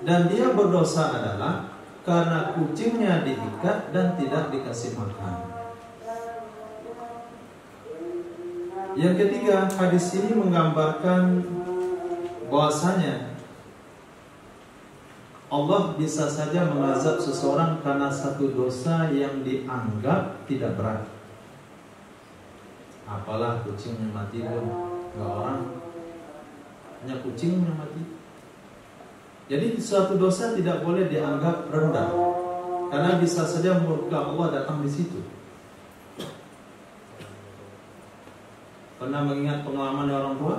Dan dia berdosa adalah karena kucingnya diikat dan tidak dikasih makan. Yang ketiga, hadis ini menggambarkan bahwasanya Allah bisa saja mengazab seseorang karena satu dosa yang dianggap tidak berat. Apalah kucingnya mati loh, nggak orang, hanya kucingnya mati. Jadi suatu dosa tidak boleh dianggap rendah, karena bisa saja murka Allah datang di situ. Pernah mengingat pengalaman dari orang tua?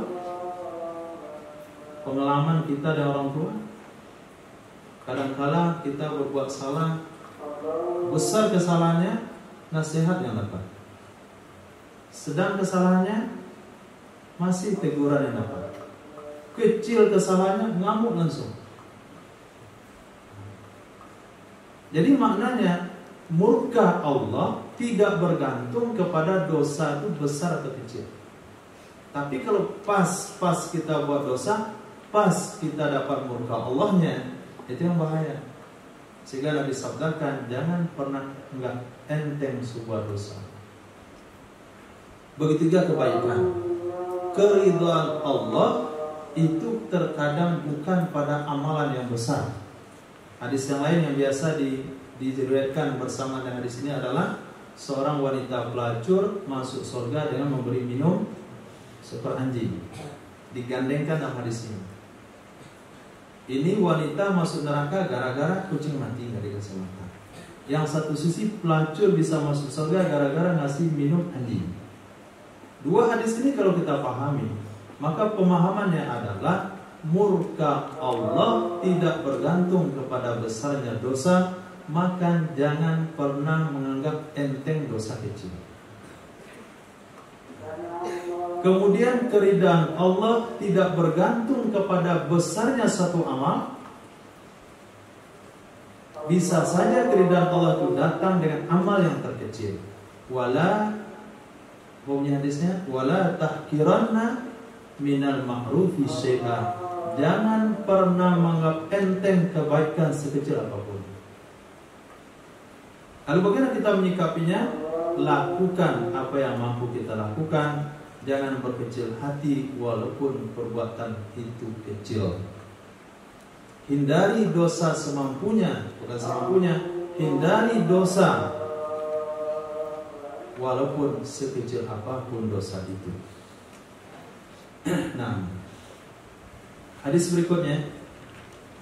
Pengalaman kita dari orang tua? Kadang-kala kita berbuat salah, besar kesalahannya, nasihat yang dapat. Sedang kesalahannya, masih teguran yang dapat. Kecil kesalahannya, ngamuk langsung. Jadi maknanya, murka Allah tidak bergantung kepada dosa itu besar atau kecil. Tapi kalau pas kita buat dosa, pas kita dapat murka Allahnya, itu yang bahaya. Sehingga Nabi sabdakan, jangan pernah enggak enteng sebuah dosa. Begitu juga kebaikan. Keridhaan Allah itu terkadang bukan pada amalan yang besar. Hadis yang lain yang biasa diriwayatkan bersama dengan hadis ini adalah seorang wanita pelacur masuk surga dengan memberi minum seekor anjing. Digandengkan dalam hadis ini. Ini wanita masuk neraka gara-gara kucing mati, nggak dikasih makan. Yang satu sisi pelacur bisa masuk surga gara-gara ngasih minum anjing. Dua hadis ini kalau kita pahami, maka pemahamannya adalah murka Allah tidak bergantung kepada besarnya dosa, maka jangan pernah menganggap enteng dosa kecil. Kemudian keridhaan Allah tidak bergantung kepada besarnya satu amal. Bisa saja keridhaan Allah itu datang dengan amal yang terkecil. Wala, umumnya hadisnya, wala tahkiranna minal ma'rufi syai'a. Jangan pernah menganggap enteng kebaikan sekecil apapun. Lalu bagaimana kita menyikapinya? Lakukan apa yang mampu kita lakukan. Jangan berkecil hati walaupun perbuatan itu kecil. Hindari dosa semampunya, bukan semampunya, hindari dosa walaupun sekecil apapun dosa itu. Nah, hadis berikutnya,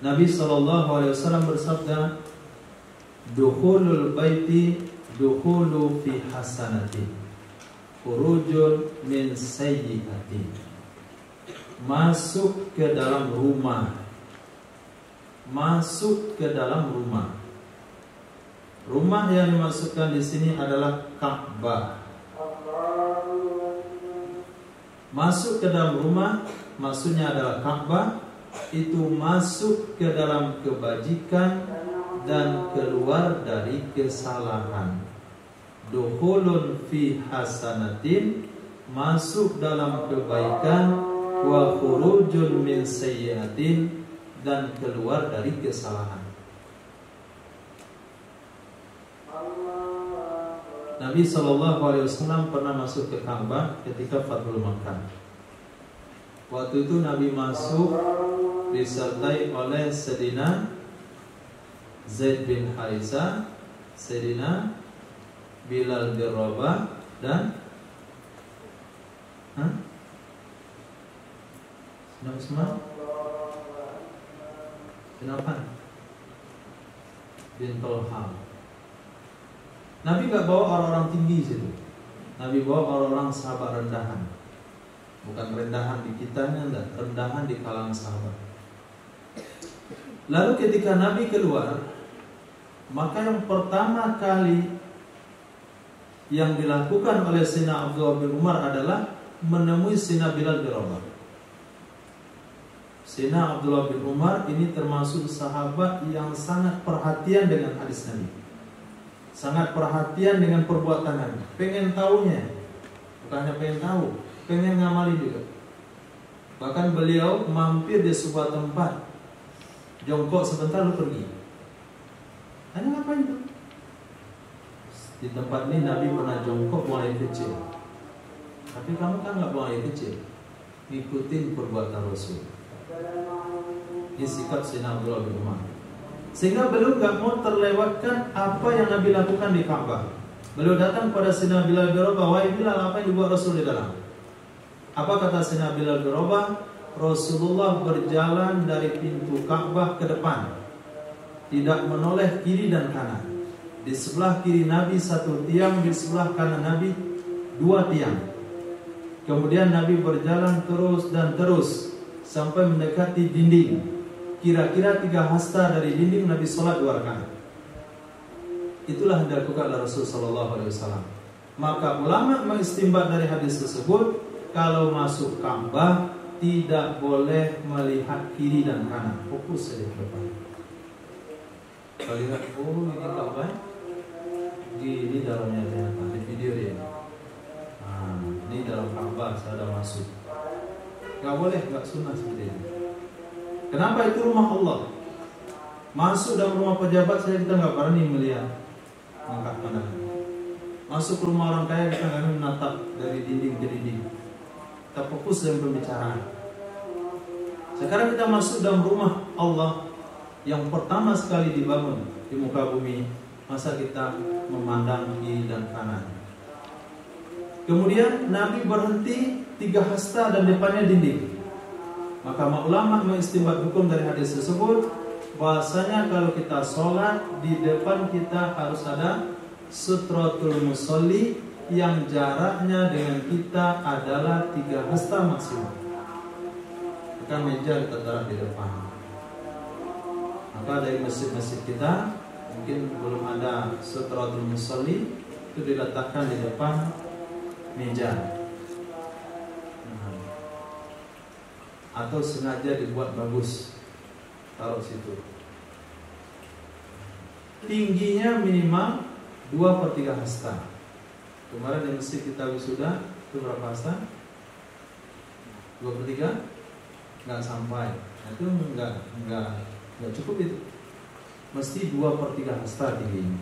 Nabi SAW bersabda, dukhulul baiti dukhulu fi hasanati, khurujun min sayyi'ati. Masuk ke dalam rumah. Masuk ke dalam rumah. Rumah yang dimaksudkan di sini adalah Ka'bah. Masuk ke dalam rumah maksudnya adalah Ka'bah, itu masuk ke dalam kebajikan dan keluar dari kesalahan. Dukhulun fi hasanatin, masuk dalam kebaikan, wa khurujun min sayyi'atin, dan keluar dari kesalahan. Nabi SAW pernah masuk ke Ka'bah ketika Fathul Makkah. Waktu itu Nabi masuk disertai oleh Sayyidina Zaid bin Haritha, Sayyidina Bilal bin Rabah, dan Sayyidina Utsman kenapa? Bin Talha. Nabi gak bawa orang-orang tinggi situ. Nabi bawa orang-orang sahabat rendahan. Bukan rendahan di kitanya, enggak, rendahan di kalangan sahabat. Lalu ketika Nabi keluar, maka yang pertama kali yang dilakukan oleh Sayyidina Abdullah bin Umar adalah menemui Sayyidina Bilal bin Rabah. Sayyidina Abdullah bin Umar ini termasuk sahabat yang sangat perhatian dengan hadis Nabi, sangat perhatian dengan perbuatan Nabi, pengen tahunya, bukannya pengen tahu, pengen ngamali juga. Bahkan beliau mampir di sebuah tempat, jongkok sebentar lalu pergi. Tanya apa itu? Di tempat ini Nabi pernah jongkok buang air kecil. Tapi kamu kan nggak buang air kecil, ngikutin perbuatan Rasul. Ini sikap Sayyidina Abdullah bin Umar. Sehingga beliau nggak mau terlewatkan apa yang Nabi lakukan di Ka'bah. Beliau datang pada Sayyidina Bilal bin Rabah, wahai Bilal, apa yang dibuat Rasul di dalam? Apa kata Sayyidina Bilal bin Rabah? Rasulullah berjalan dari pintu Ka'bah ke depan, tidak menoleh kiri dan kanan. Di sebelah kiri Nabi satu tiang, di sebelah kanan Nabi dua tiang. Kemudian Nabi berjalan terus dan terus sampai mendekati dinding. Kira-kira 3 hasta dari dinding Nabi sholat 2 rakaat. Itulah yang dilakukan oleh Rasulullah SAW. Maka ulama mengistimbat dari hadis tersebut, kalau masuk Ka'bah tidak boleh melihat kiri dan kanan, fokus saja ke depan. Kalau lihat, oh ini Ka'bah, ini dalamnya ternyata di video dia. Nah, ini dalam Ka'bah saya ada masuk. Gak boleh, gak sunnah seperti itu. Kenapa? Itu rumah Allah. Masuk dalam rumah pejabat saya kita nggak berani melihat, angkat pandangan. Masuk ke rumah orang kaya kita nggak menatap dari dinding ke dinding. Kita fokus dalam pembicaraan. Sekarang kita masuk dalam rumah Allah yang pertama sekali dibangun di muka bumi. Masa kita memandang kiri dan kanan. Kemudian Nabi berhenti 3 hasta dan depannya dinding. Maka ulama mengistimbat hukum dari hadis tersebut, bahasanya kalau kita sholat di depan kita harus ada sutratul musolli yang jaraknya dengan kita adalah 3 hasta maksimum. Maka meja kita taruh di depan. Maka dari masjid-masjid kita mungkin belum ada sutratul musolli, itu diletakkan di depan meja. Atau sengaja dibuat bagus, taruh situ. Tingginya minimal 2/3 hasta. Kemarin di masjid kita wisuda itu berapa hasta? 2/3? Nggak sampai. Itu nggak cukup itu. Mesti 2/3 hasta tingginya.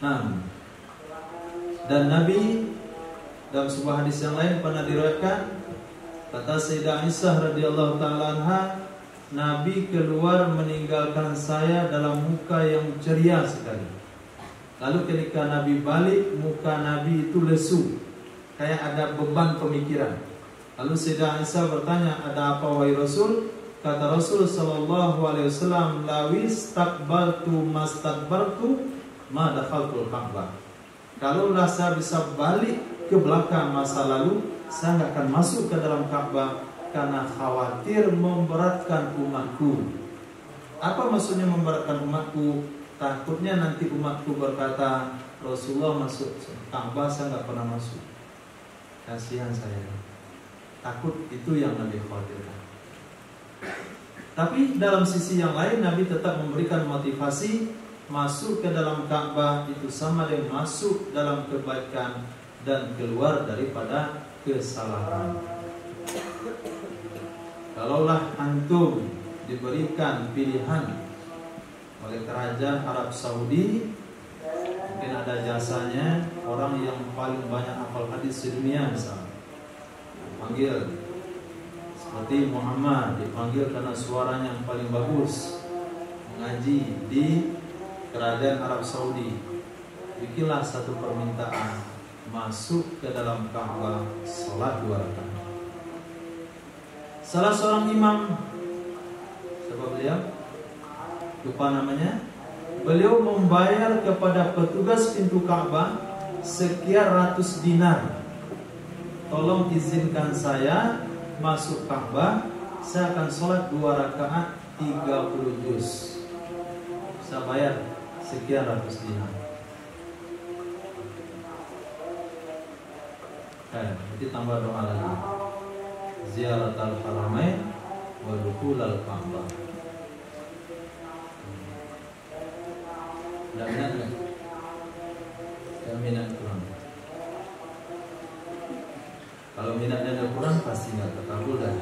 Nah, dan Nabi dalam sebuah hadis yang lain pernah diriwayatkan, kata Sayyidah Aisyah radhiyallahu taala anha, Nabi keluar meninggalkan saya dalam muka yang ceria sekali. Lalu ketika Nabi balik, muka Nabi itu lesu, kayak ada beban pemikiran. Lalu Sayyidah Aisyah bertanya, ada apa wahai Rasul? Kata Rasul sallallahu alaihi wasallam, lawis takbaltu mastadbartu ma dakhaltul Ka'bah. Kalau saya bisa balik ke belakang masa lalu, saya nggak akan masuk ke dalam Ka'bah karena khawatir memberatkan umatku. Apa maksudnya memberatkan umatku? Takutnya nanti umatku berkata, Rasulullah masuk Ka'bah, saya nggak pernah masuk. Kasihan saya. Takut itu yang Nabi khawatirkan. Tapi dalam sisi yang lain, Nabi tetap memberikan motivasi, masuk ke dalam Ka'bah itu sama dengan masuk dalam kebaikan dan keluar daripada kesalahan. Kalaulah antum diberikan pilihan oleh kerajaan Arab Saudi, mungkin ada jasanya orang yang paling banyak hafal hadis di dunia misalnya, dipanggil seperti Muhammad, dipanggil karena suaranya yang paling bagus, mengaji di kerajaan Arab Saudi. Bikinlah satu permintaan, masuk ke dalam Ka'bah, sholat 2 rakaat. Salah seorang imam, siapa beliau? Lupa namanya. Beliau membayar kepada petugas pintu Ka'bah sekian ratus dinar. Tolong izinkan saya masuk Ka'bah, saya akan sholat 2 rakaat 30 juz. Saya bayar sekian ratus dinar. Nanti tambah doa lagi. Ziaratul Haramain wa dukhulal Ka'bah. Tidak minat kan? Tidak minat kurang. Kalau minatnya ada kurang pasti nggak terkabul dan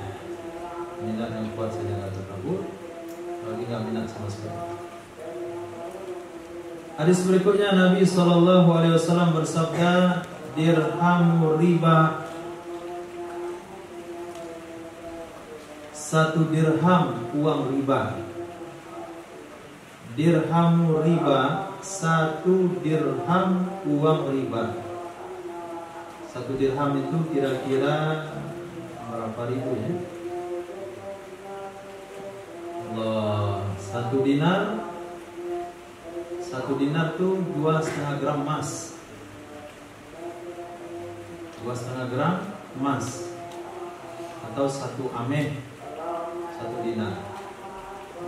minat yang kuat saja nggak terkabul, lagi nggak minat sama sekali. Hadis berikutnya Nabi SAW bersabda, dirhamu riba, 1 dirham uang riba. Dirhamu riba, 1 dirham uang riba. 1 dirham itu kira-kira berapa ribu ya? Allah, 1 dinar. 1 dinar tuh 2,5 gram emas. 2,5 gram emas atau 1 ameh 1 dinar.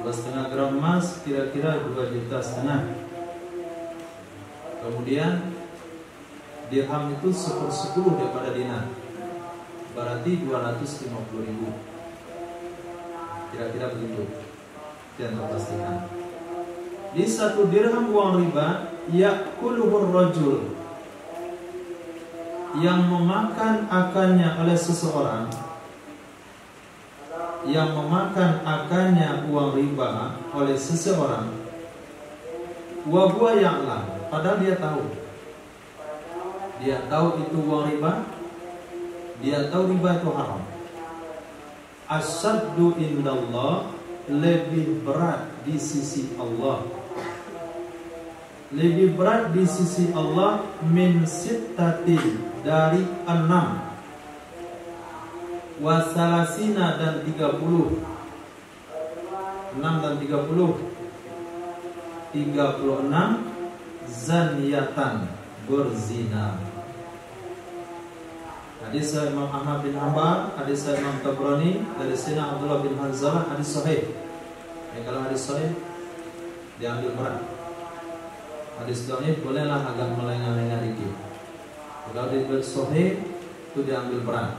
2,5 gram emas kira-kira 2,5 juta. Kemudian dirham itu 1/10 daripada dinar, berarti 250.000. Kira-kira begitu. Dan terpastikan di 1 dirham uang riba, ya'kuluhur rajul, yang memakan akannya oleh seseorang, yang memakan akannya uang riba oleh seseorang, wa huwa ya'lam, padahal dia tahu. Dia tahu itu uang riba, dia tahu riba itu haram. Asyaddu indallah, lebih berat di sisi Allah, lebih berat di sisi Allah, min sittatin, dari 6, wasalasina, dan 30. 6 dan 30, 36, zaniyatan, berzina. Hadis Imam Ahmad bin Hanbal, hadis Imam Tabrani dari Sayyidina Abdullah bin Hanzalah, hadis sahih. Kalau hadis sahih diambil berat. Hadis dhaif bolehlah agak melengah-lengah dikit. Kalau hadis sahih itu diambil berat.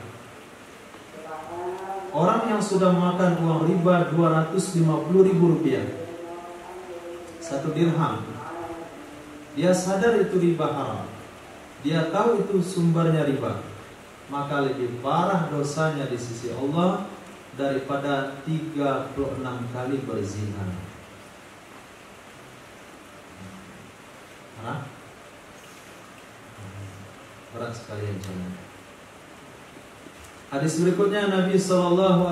Orang yang sudah makan uang riba 250.000 rupiah, 1 dirham, dia sadar itu riba haram, dia tahu itu sumbernya riba, maka lebih parah dosanya di sisi Allah daripada 36 kali berzina. Hah? Berat sekali ancaman. Hadis berikutnya Nabi SAW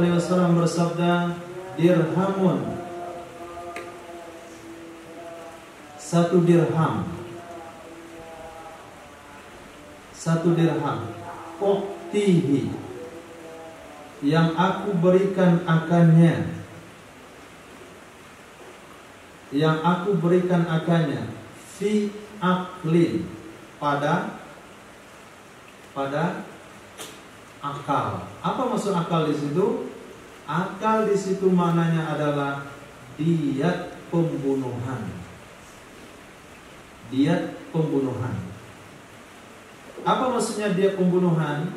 bersabda, dirhamun, 1 dirham, 1 dirham, uqtihi, yang aku berikan akannya, yang aku berikan akannya, fi aklin, pada akal. Apa maksud akal di situ? Akal di situ maknanya adalah diyat pembunuhan. Diyat pembunuhan. Apa maksudnya diyat pembunuhan?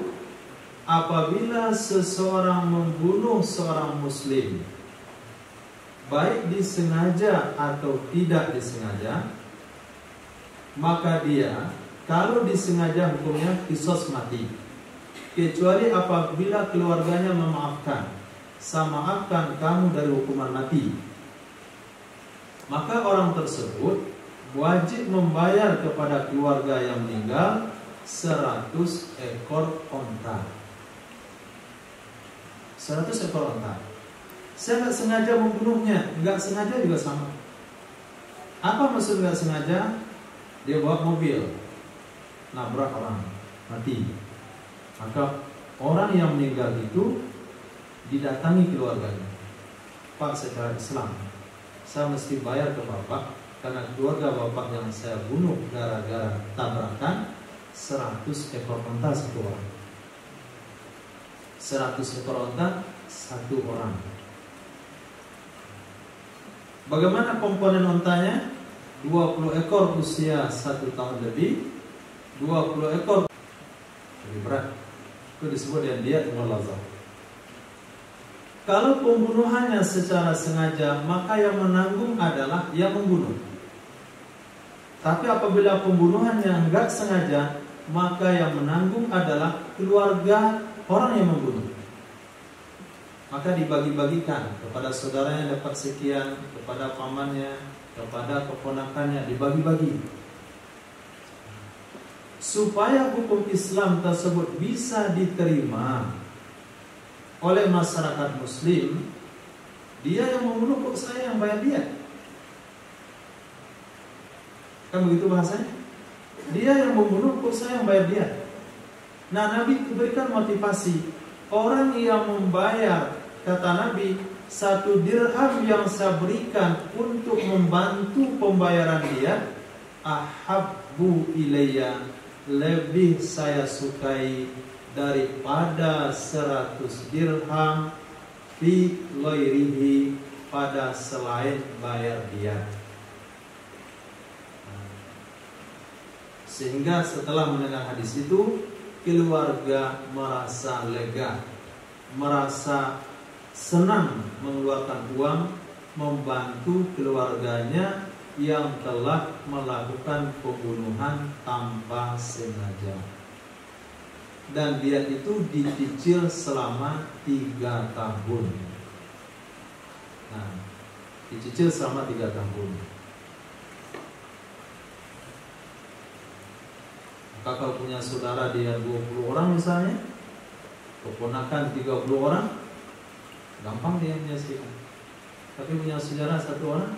Apabila seseorang membunuh seorang muslim, baik disengaja atau tidak disengaja, maka dia, kalau disengaja hukumnya qisas mati, kecuali apabila keluarganya memaafkan, saya maafkan kamu dari hukuman mati, maka orang tersebut wajib membayar kepada keluarga yang meninggal 100 ekor onta. 100 ekor onta. Saya nggak sengaja membunuhnya, nggak sengaja juga sama. Apa maksud nggak sengaja? Dia bawa mobil, nabrak orang, mati. Maka orang yang meninggal itu didatangi keluarganya. Pak, secara Islam saya mesti bayar ke bapak, karena keluarga bapak yang saya bunuh gara-gara tabrakan 100 ekor onta 1 orang. 100 ekor onta 1 orang. Bagaimana komponen ontanya? 20 ekor usia 1 tahun lebih, 20 ekor lebih berat. Itu disebut dengan diyat mughallazah. Kalau pembunuhannya secara sengaja, maka yang menanggung adalah yang membunuh. Tapi apabila pembunuhannya enggak sengaja, maka yang menanggung adalah keluarga orang yang membunuh. Maka dibagi-bagikan, kepada saudaranya dapat sekian, kepada pamannya, kepada keponakannya, dibagi-bagi. Supaya hukum Islam tersebut bisa diterima oleh masyarakat muslim, dia yang membunuh kok saya yang bayar dia? Kan begitu bahasanya? Dia yang membunuh kok saya yang bayar dia? Nah, Nabi berikan motivasi. Orang yang membayar, kata Nabi, 1 dirham yang saya berikan untuk membantu pembayaran dia, ahabbu ilayya, lebih saya sukai daripada 100 dirham fi ghairihi, pada selain bayar dia. Sehingga setelah mendengar hadis itu, keluarga merasa lega, merasa senang mengeluarkan uang membantu keluarganya yang telah melakukan pembunuhan tanpa sengaja. Dan dia itu dicicil selama 3 tahun. Nah, dicicil selama 3 tahun. Maka kalau punya saudara dia 20 orang misalnya, keponakan 30 orang, gampang dia menyelesaikan. Tapi punya saudara 1 orang,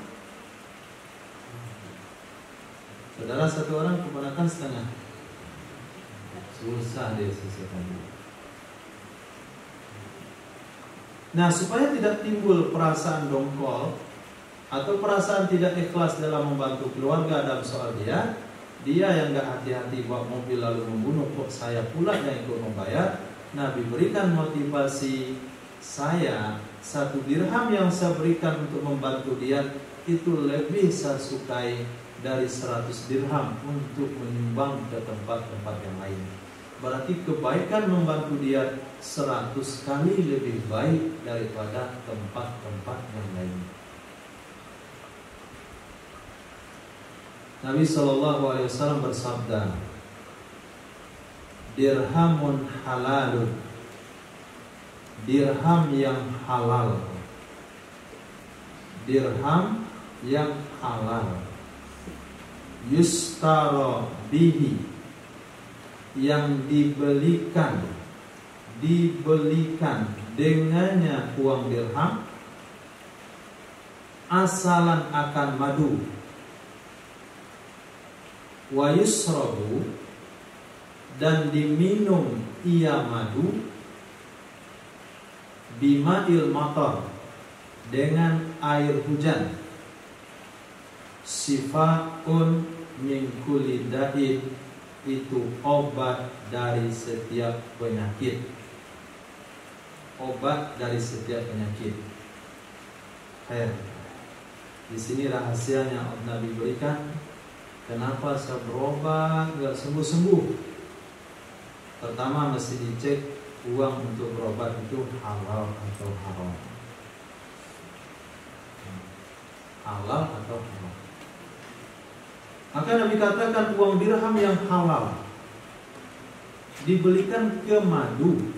saudara 1 orang, keponakan setengah, susah dia selesaikan. Nah, supaya tidak timbul perasaan dongkol atau perasaan tidak ikhlas dalam membantu keluarga dalam soal dia yang gak hati-hati bawa mobil lalu membunuh, kok saya pula yang ikut membayar. Nabi berikan motivasi, saya 1 dirham yang saya berikan untuk membantu dia itu lebih saya sukai dari 100 dirham untuk menyumbang ke tempat-tempat yang lain. Berarti kebaikan membantu dia 100 kali lebih baik daripada tempat-tempat yang lain. Nabi SAW bersabda, dirhamun halalun, dirham yang halal, dirham yang halal, yustara bihi, yang dibelikan dengannya uang dirham, asalan akan madu, wa yusrabu, dan diminum ia madu, bima'il matar, dengan air hujan, sifaun min kulli da'in, itu obat dari setiap penyakit, obat dari setiap penyakit. Di sini rahasianya Nabi berikan. Kenapa saya berobat nggak sembuh-sembuh? Pertama mesti dicek uang untuk berobat itu halal atau haram. Halal atau haram. Maka Nabi katakan uang dirham yang halal dibelikan ke madu,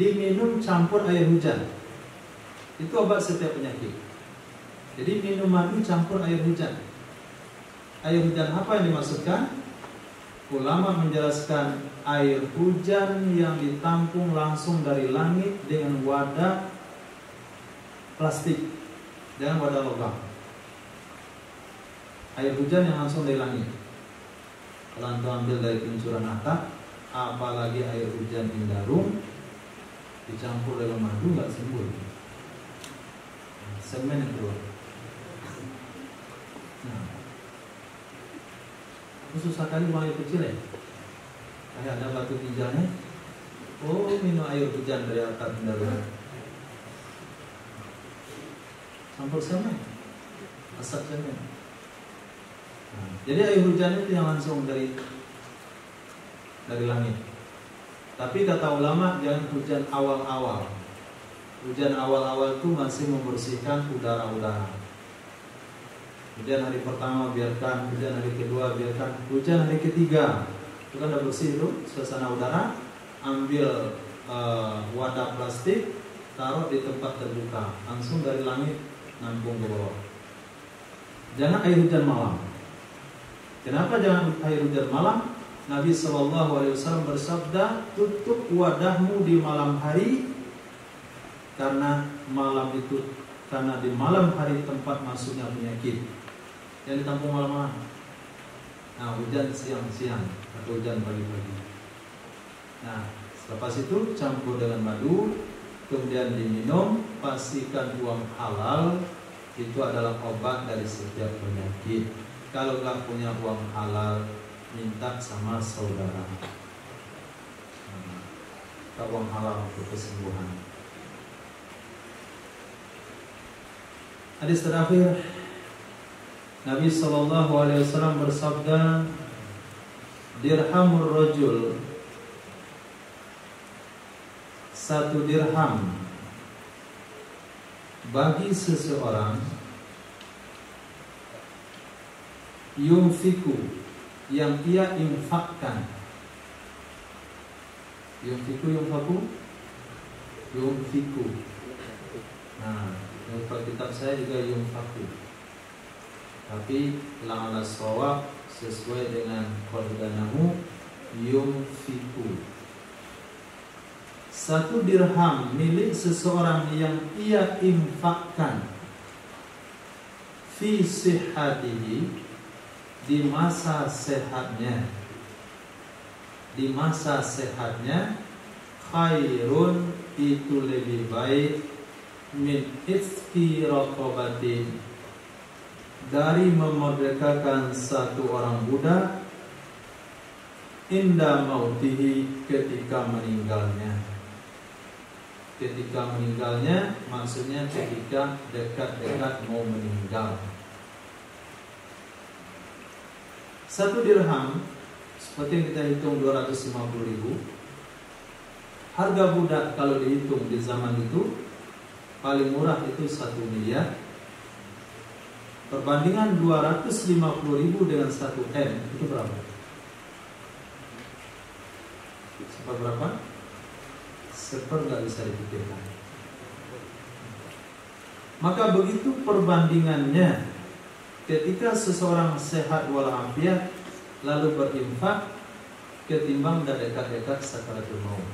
diminum campur air hujan. Itu obat setiap penyakit. Jadi minum madu campur air hujan. Air hujan apa yang dimaksudkan? Ulama menjelaskan air hujan yang ditampung langsung dari langit dengan wadah plastik, dengan wadah logam. Air hujan yang langsung dari langit. Kalau anda ambil dari kuncuran atap, apalagi air hujan Indarung, dicampur dengan madu nggak sembuh. Semen yang keluar. Nah, susah kali buang air kecil ya. Kayak ada batu ginjalnya. Oh, minum air hujan dari atap Indarung. Campur semen, asap semen. Nah, jadi air hujan itu yang langsung dari langit. Tapi kata ulama jangan hujan awal-awal. Hujan awal-awal itu masih membersihkan udara-udara. Hujan hari pertama biarkan, hujan hari kedua biarkan, hujan hari ketiga itu kan udah bersih itu suasana udara. Ambil wadah plastik, taruh di tempat terbuka, langsung dari langit nampung ke bawah. Jangan air hujan malam. Kenapa jangan air hujan malam? Nabi SAW bersabda, tutup wadahmu di malam hari, karena di malam hari tempat masuknya penyakit. Yang ditampung malam-malam. Nah, hujan siang-siang atau hujan pagi-pagi. Nah, selepas itu campur dengan madu, kemudian diminum. Pastikan uang halal, itu adalah obat dari setiap penyakit. Kalau nggak punya uang halal, minta sama saudara. Minta uang halal untuk kesembuhan. Hadis terakhir, Nabi SAW bersabda, dirhamur rajul, satu dirham bagi seseorang, yunfiku, yang ia infakkan. Yunfaku. Nah, kalau kitab saya juga yunfaku, tapi la'ala shawab sesuai dengan qadanahu yunfiku. Satu dirham milik seseorang yang ia infakkan fi sihhatihi, di masa sehatnya, khairun, itu lebih baik, min itqi raqabatin, dari memerdekakan satu orang budak, inda mautihi, ketika meninggalnya. Ketika meninggalnya maksudnya ketika dekat-dekat mau meninggal. Satu dirham seperti yang kita hitung 250.000. Harga budak kalau dihitung di zaman itu paling murah itu 1 miliar. Perbandingan 250.000 dengan 1 M itu berapa? Berapa? Nggak bisa dipikirkan. Maka begitu perbandingannya ketika seseorang sehat walafiat lalu berinfak, ketimbang dekat-dekat sakaratul maut.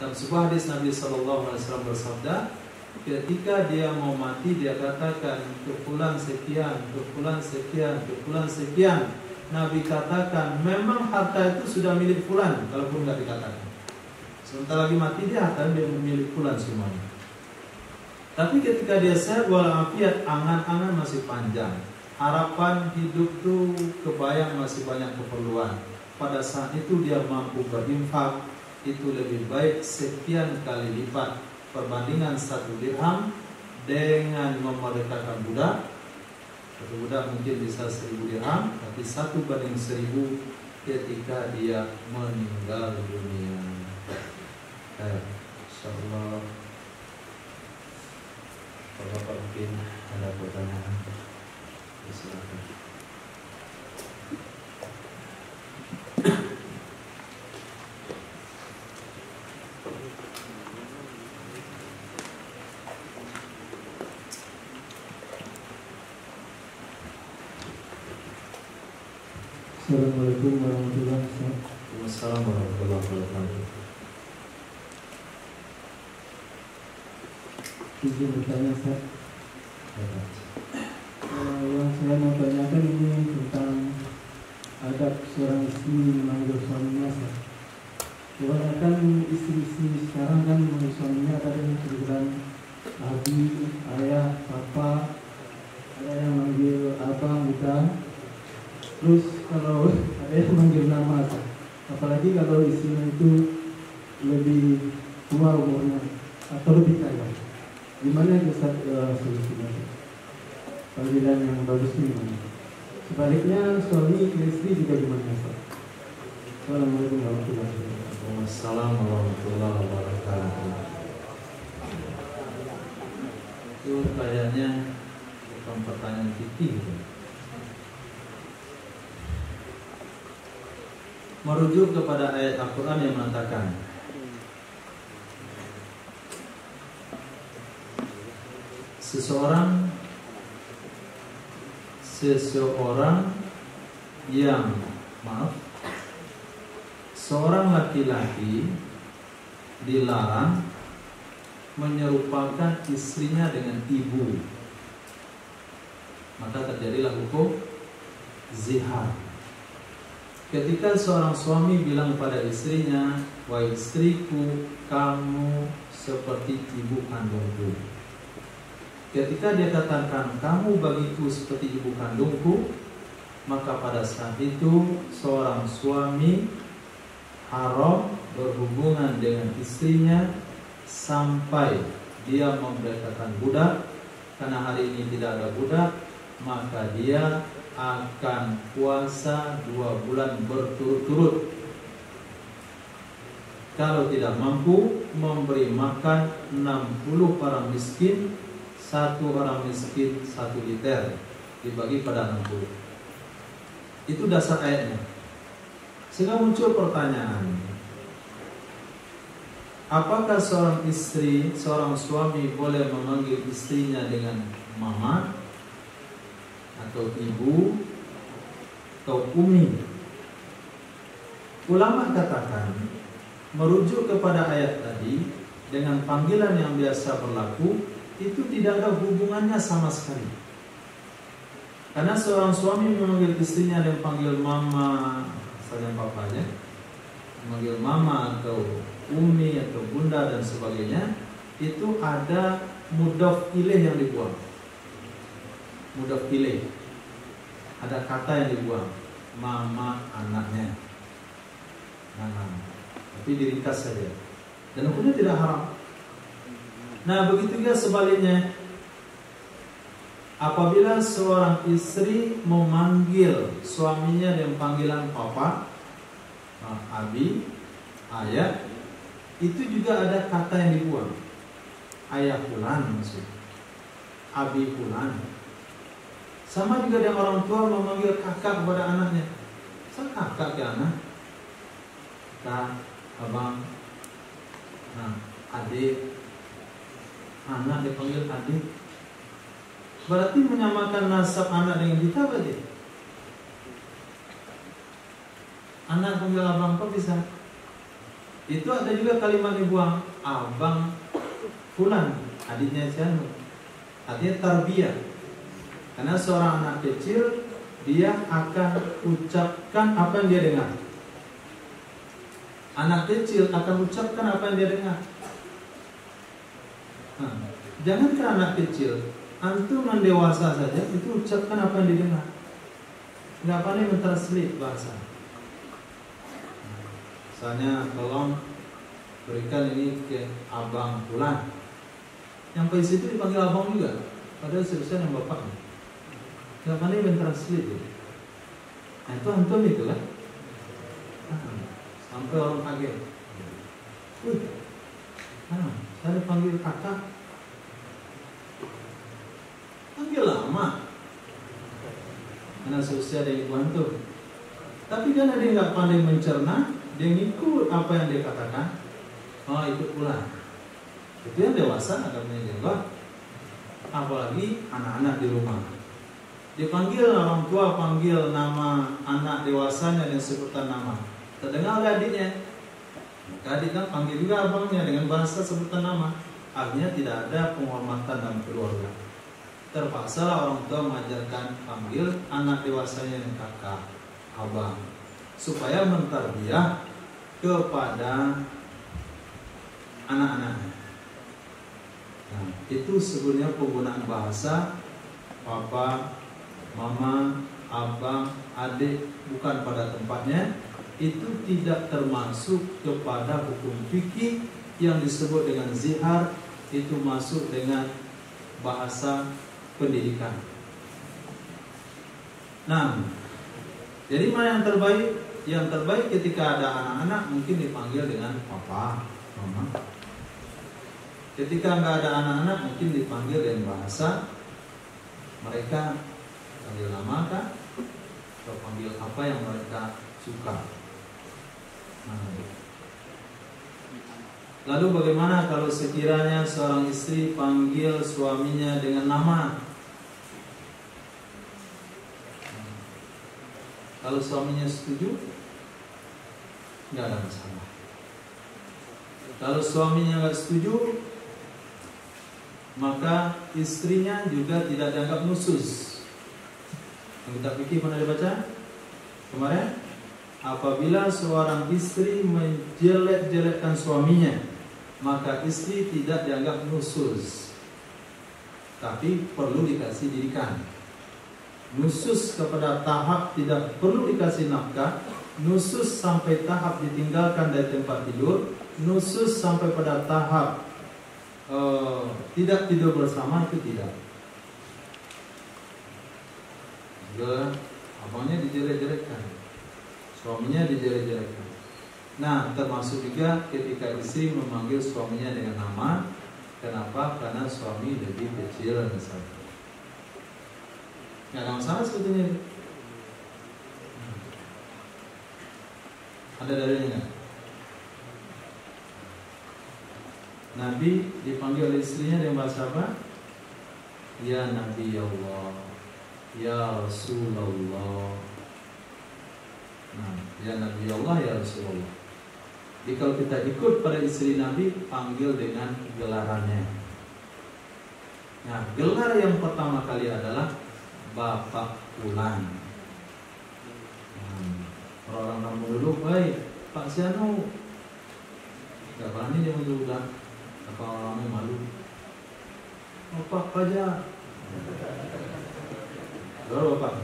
Dalam sebuah hadis Nabi SAW bersabda, ketika dia mau mati dia katakan untuk fulan sekian, untuk fulan sekian, untuk fulan sekian. Nabi katakan memang harta itu sudah milik fulan, kalaupun nggak dikatakan. Sebentar lagi mati dia akan milik fulan semuanya. Tapi ketika dia sehat walafiat, angan-angan masih panjang, harapan hidup tuh kebayang masih banyak keperluan. Pada saat itu dia mampu berinfak, itu lebih baik sekian kali lipat perbandingan 1 dirham dengan memerdekakan budak. Satu budak mungkin bisa 1000 dirham, tapi 1 banding 1000 ketika dia meninggal dunia. Insyaallah, kalau Bapak mungkin ada pertanyaan, silakan. Assalamualaikum warahmatullahi wabarakatuh. Waalaikumsalam warahmatullahi wabarakatuh. Izin bertanya, Ustaz. Yang saya mau tanyakan ini tentang adab seorang istri memanggil suaminya, Ustaz. Kebanyakan istri-istri sekarang kan memanggil suaminya kadang terbilang abi, ayah, papa, ada yang manggil abang, bukan. Terus kalau ada yang manggil nama, Ustaz. Apalagi kalau istrinya itu lebih tua umurnya atau lebih kaya. Gimana Ustaz solusinya? Panggilan yang bagus ini gimana? Sebaliknya suami ke istri juga gimana, Ustaz? Assalamualaikum warahmatullahi wabarakatuh. Assalamualaikum warahmatullahi wabarakatuh. Itu kayaknya bukan pertanyaan fikih. Merujuk kepada ayat Al-Quran yang mengatakan, seseorang yang seorang laki-laki dilarang menyerupakan istrinya dengan ibu, maka terjadilah hukum zihar. Ketika seorang suami bilang pada istrinya, "Wahai istriku, kamu seperti ibu kandungku." Ketika dia katakan, "Kamu bagiku seperti ibu kandungku," maka pada saat itu seorang suami haram berhubungan dengan istrinya sampai dia memerdekakan budak. Karena hari ini tidak ada budak, maka dia akan puasa 2 bulan berturut-turut. Kalau tidak mampu, memberi makan 60 orang miskin, 1 orang miskin 1 liter, dibagi pada 60. Itu dasar ayatnya. Sehingga muncul pertanyaan, apakah seorang istri, seorang suami boleh memanggil istrinya dengan mama atau ibu atau umi? Ulama katakan, merujuk kepada ayat tadi, dengan panggilan yang biasa berlaku, itu tidak ada hubungannya sama sekali. Karena seorang suami memanggil istrinya dan panggil mama, misalnya papanya, memanggil mama atau umi atau bunda dan sebagainya, itu ada mudhaf ilaih yang dibuang. Mudhaf ilaih, ada kata yang dibuang, mama anaknya, tapi diringkas saja, dan hukumnya tidak haram. Nah, begitu juga sebaliknya, apabila seorang istri memanggil suaminya dengan panggilan papa, abi, ayah, itu juga ada kata yang dibuang. Ayah fulan maksud, abi fulan. Sama juga dengan orang tua memanggil kakak kepada anaknya. Saya kakak ke anak, kak, abang, adik. Anak dipanggil adik, berarti menyamakan nasab anak dengan kita berarti. Anak panggil abang kok bisa? Itu ada juga kalimat dibuang, abang fulan, adiknya siapa? Artinya tarbiyah. Karena seorang anak kecil, dia akan ucapkan apa yang dia dengar. Anak kecil akan ucapkan apa yang dia dengar. Jangankan anak kecil, antum yang dewasa saja itu ucapkan apa yang didengar. Nggak pandai mentranslate bahasa. Misalnya, tolong berikan ini ke abang fulan. Yang pada situ dipanggil abang juga, padahal seharusnya yang bapaknya. Nggak pandai mentranslate. Nah, itu antum itu kan. Sampai orang kaget. Saya dipanggil kakak, panggil lama, karena seusia dari ibu antum. Tapi karena dia nggak pandai mencerna, dia ngikut apa yang dia katakan, ikut pula. Itu yang dewasa akan menjawab. Apalagi anak-anak di rumah, dipanggil orang tua, panggil nama anak dewasanya dan sebutan nama, terdengar oleh adiknya. Adik kan panggil juga abangnya dengan bahasa sebutan nama. Artinya tidak ada penghormatan dalam keluarga. Terpaksalah orang tua mengajarkan panggil anak dewasanya dengan kakak, abang, supaya mentarbiyah kepada anak-anaknya. Nah, itu sebenarnya penggunaan bahasa papa, mama, abang, adik bukan pada tempatnya. Itu tidak termasuk kepada hukum fikih yang disebut dengan zihar. Itu masuk dengan bahasa pendidikan. Nah, jadi mana yang terbaik? yang terbaik ketika ada anak-anak mungkin dipanggil dengan papa, mama. Ketika nggak ada anak-anak mungkin dipanggil dengan bahasa mereka, panggil nama kah? Atau panggil apa yang mereka suka. Lalu bagaimana kalau sekiranya seorang istri panggil suaminya dengan nama? Kalau suaminya setuju, nggak ada masalah. Kalau suaminya nggak setuju, maka istrinya juga tidak dianggap nusus. Yang kita pikir pernah dibaca kemarin, apabila seorang istri menjelek-jelekkan suaminya, maka istri tidak dianggap nusus, tapi perlu dikasih didikan. Nusus kepada tahap tidak perlu dikasih nafkah, nusus sampai tahap ditinggalkan dari tempat tidur, nusus sampai pada tahap tidak tidur bersama, itu tidak. Juga abangnya dijelek-jelekkan, suaminya dijelek-jelekkan. Nah, termasuk juga ketika istri memanggil suaminya dengan nama. Kenapa? Karena suami lebih kecil misalnya. Nggak ada masalah sebetulnya. Ada dalilnya nggak? Nabi dipanggil oleh istrinya dengan bahasa apa? Ya Nabi Allah, ya Rasulullah. Nah, ya Nabi Allah, ya Rasulullah. Jadi kalau kita ikut pada istri Nabi, panggil dengan gelarannya. Nah, gelar yang pertama kali adalah Bapak Fulan. Orang kamu dulu, baik Pak Sianu. Gak berani dia menjual, apa orangnya malu. Bapak aja. Baru Bapak.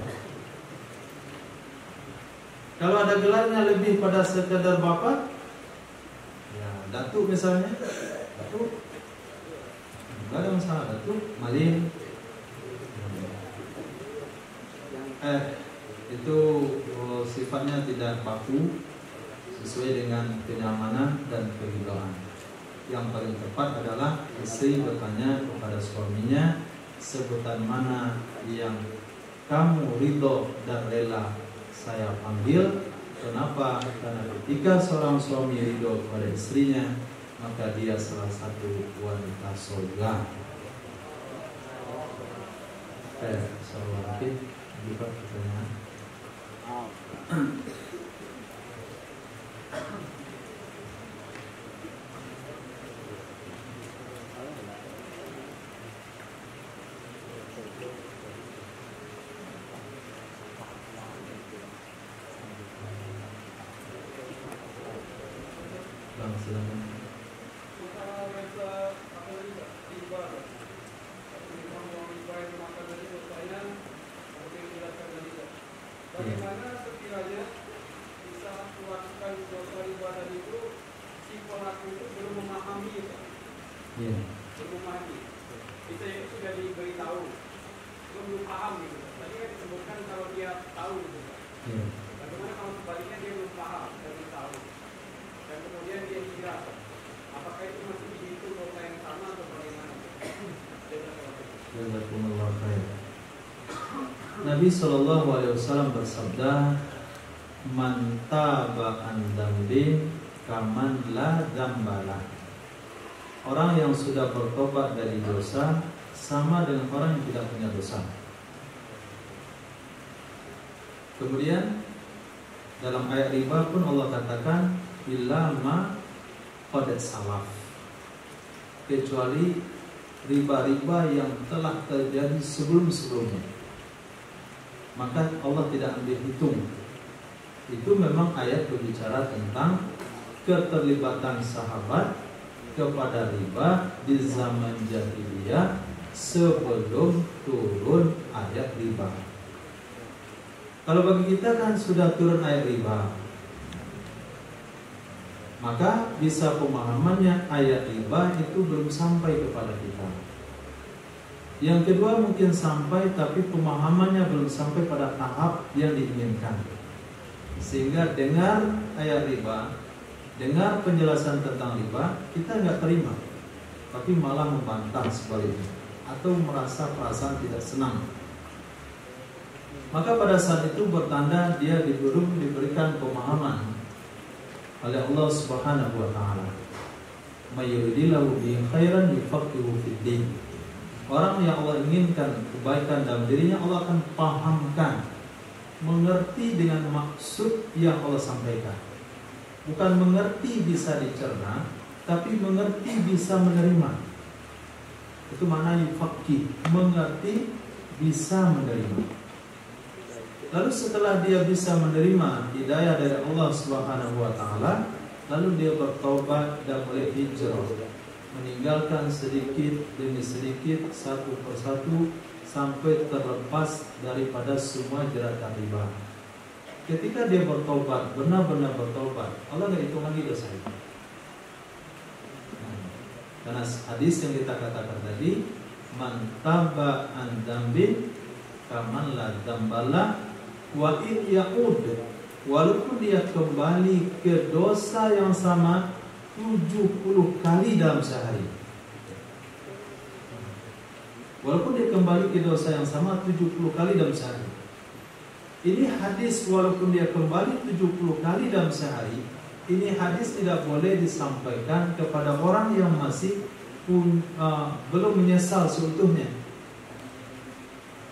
Kalau ada gelarnya lebih pada sekedar Bapak, ya Datuk misalnya, Datuk. Gak ada masalah, Datuk, Malin. Itu sifatnya tidak baku, sesuai dengan kenyamanan dan keridhaan. Yang paling tepat adalah istri bertanya kepada suaminya, sebutan mana yang kamu ridho dan rela saya panggil. Kenapa? Karena ketika seorang suami ridho kepada istrinya, maka dia salah satu wanita surga. Assalamualaikum. Buka pertanyaan. Bang, silakan. Bagaimana sekiranya bisa melakukan dosa riba tadi itu si pelaku itu belum memahami, belum memahami. Kita itu sudah diberitahu, belum paham gitu. Tadi kan disebutkan kalau dia tahu gitu. Bagaimana kalau sebaliknya dia belum paham dan belum tahu, dan kemudian dia kira, apakah itu masih dihitung dosa yang sama atau bagaimana? Jazakumullah khair. Nabi SAW bersabda, man taba an dzambin kaman la dzambala. Orang yang sudah bertobat dari dosa sama dengan orang yang tidak punya dosa. Kemudian dalam ayat riba pun Allah katakan illa ma qad salaf, kecuali riba-riba yang telah terjadi sebelum-sebelumnya, maka Allah tidak ambil hitung. Itu memang ayat berbicara tentang keterlibatan sahabat kepada riba di zaman jahiliyah sebelum turun ayat riba. Kalau bagi kita kan sudah turun ayat riba, maka bisa pemahamannya ayat riba itu belum sampai kepada kita. Yang kedua mungkin sampai, tapi pemahamannya belum sampai pada tahap yang diinginkan. Sehingga dengar ayat riba, dengar penjelasan tentang riba, kita nggak terima, tapi malah membantah sebaliknya, atau merasa perasaan tidak senang. Maka pada saat itu bertanda dia diberikan pemahaman oleh Allah Subhanahu wa taala. May yuridillahu bihi khairan yufaqihu fid din. Orang yang Allah inginkan kebaikan dalam dirinya, Allah akan pahamkan, mengerti dengan maksud yang Allah sampaikan. Bukan mengerti bisa dicerna, tapi mengerti bisa menerima. Itu makna yufaqih, mengerti bisa menerima. Lalu setelah dia bisa menerima hidayah dari Allah Subhanahu wa taala, lalu dia bertaubat dan mulai hijrah, meninggalkan sedikit demi sedikit, satu persatu, sampai terlepas daripada semua jeratan riba. Ketika dia bertobat, benar-benar bertobat, Allah nggak hitung lagi dosa itu. Karena hadis yang kita katakan tadi, man taba an dambin kaman la dambala wa in yaqud, walaupun dia kembali ke dosa yang sama 70 kali dalam sehari. Walaupun dia kembali ke dosa yang sama 70 kali dalam sehari. Ini hadis walaupun dia kembali 70 kali dalam sehari, ini hadis tidak boleh disampaikan kepada orang yang masih belum menyesal seutuhnya.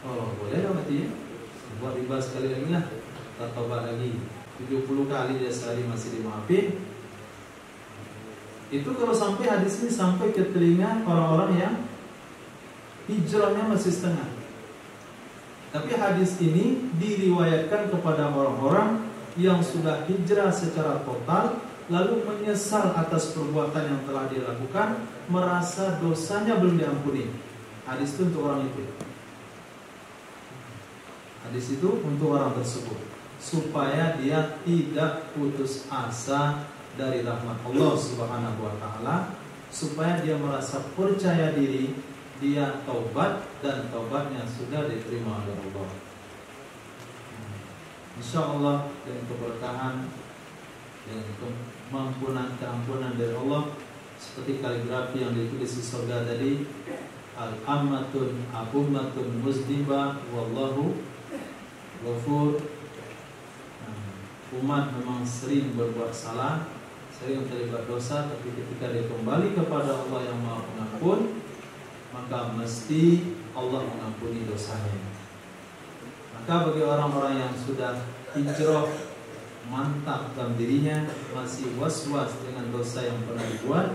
Oh, boleh dong artinya? Buat riba sekali lagi lah, taubat lagi 70 kali dia sehari masih dimaafin. Itu kalau sampai hadis ini sampai ke telinga orang-orang yang hijrahnya masih setengah. Tapi hadis ini diriwayatkan kepada orang-orang yang sudah hijrah secara total, lalu menyesal atas perbuatan yang telah dilakukan, merasa dosanya belum diampuni. Hadis itu untuk orang itu. Hadis itu untuk orang tersebut, supaya dia tidak putus asa dari rahmat Allah Subhanahu wa taala, supaya dia merasa percaya diri, dia taubat dan taubatnya sudah diterima oleh Allah. Insyaallah dengan keberkahan dan keampunan dari Allah, seperti kaligrafi yang ditulis di surga tadi, al-ammatun abumatun muslimah wallahu ghafur. Umat memang sering berbuat salah, sering terlibat dosa, tapi ketika dia kembali kepada Allah yang Maha Pengampun, maka mesti Allah mengampuni dosanya. Maka bagi orang-orang yang sudah hijrah mantap dalam dirinya, masih was-was dengan dosa yang pernah dibuat,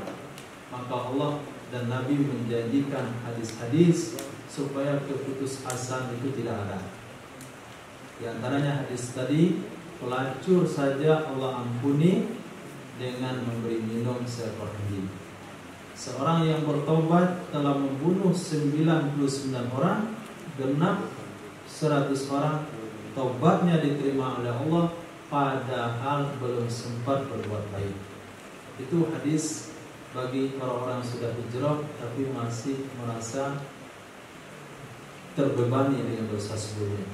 maka Allah dan Nabi menjanjikan hadis-hadis supaya keputusasaan itu tidak ada. Di antaranya hadis tadi, pelacur saja Allah ampuni dengan memberi minum seekor anjing. Seorang yang bertobat telah membunuh 99 orang, genap 100 orang, tobatnya diterima oleh Allah padahal belum sempat berbuat baik. Itu hadis bagi orang-orang yang sudah hijrah tapi masih merasa terbebani dengan dosa sebelumnya.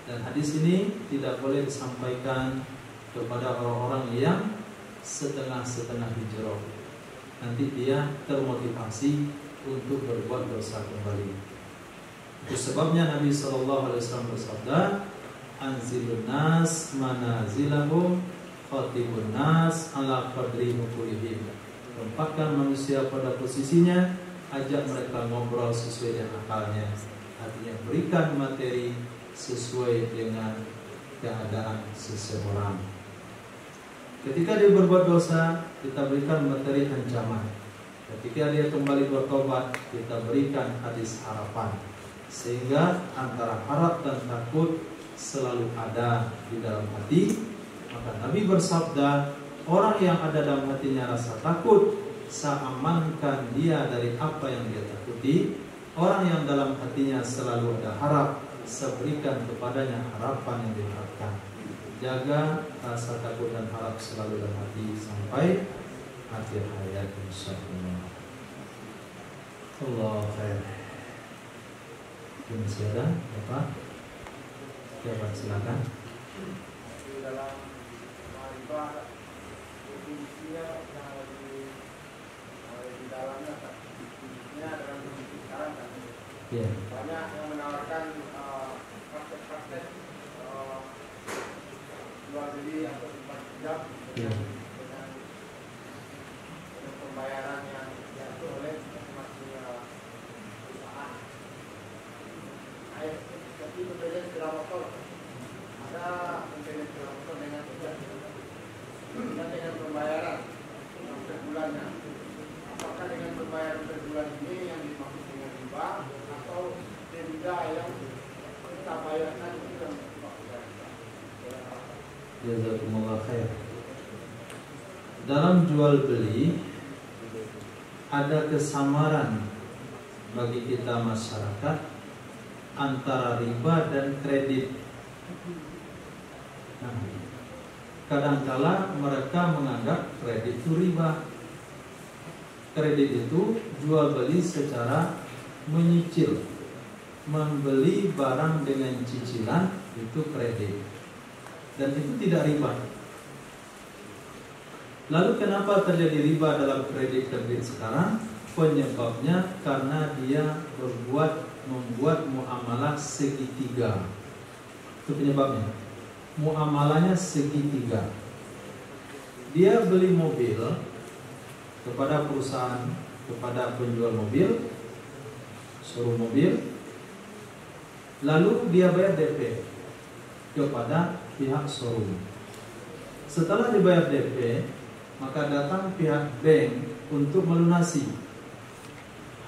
Dan hadis ini tidak boleh disampaikan kepada orang-orang yang setengah-setengah hijrah. Nanti dia termotivasi untuk berbuat dosa kembali. Itu sebabnya Nabi SAW bersabda, anzilun nas manazilahum khatibun nas ala qadri nukulihim. Tempatkan manusia pada posisinya, ajak mereka ngobrol sesuai dengan akalnya. Artinya berikan materi sesuai dengan keadaan seseorang. Ketika dia berbuat dosa, kita berikan materi ancaman. Ketika dia kembali bertobat, kita berikan hadis harapan. Sehingga antara harap dan takut selalu ada di dalam hati. Maka Nabi bersabda, orang yang ada dalam hatinya rasa takut, saya amankan dia dari apa yang dia takuti. Orang yang dalam hatinya selalu ada harap, saya berikan kepadanya harapan yang diharapkan. Jaga rasa takut dan harap selalu dalam hati sampai akhir hayat, insyaallah. Allah khair. Masih ada Bapak? Silakan. di dalam riba definisinya yang lebih di dalamnya definisinya dalam kondisi sekarang kan banyak yang menawarkan praktek-praktek jual beli atau simpan pinjam dengan pembayaran yang diatur oleh masing-masing perusahaan. Tapi berbeda sepeda motor, ada berbeda sepeda motor dengan pembayaran per bulannya. Apakah dengan pembayaran per bulan ini yang dimaksud dengan riba atau denda yang kita bayarkan itu yang dimaksudkan? Jazakumullah khair. Dalam jual beli ada kesamaran bagi kita masyarakat antara riba dan kredit. Nah, kadangkala mereka menganggap kredit itu riba. Kredit itu jual beli secara menyicil, membeli barang dengan cicilan, itu kredit, dan itu tidak riba. Lalu kenapa terjadi riba dalam kredit sekarang? Penyebabnya karena dia membuat muamalah segitiga. Itu penyebabnya. Muamalahnya segitiga. Dia beli mobil kepada perusahaan, kepada penjual mobil, suruh mobil, lalu dia bayar DP kepada pihak showroom. Setelah dibayar DP, maka datang pihak bank untuk melunasi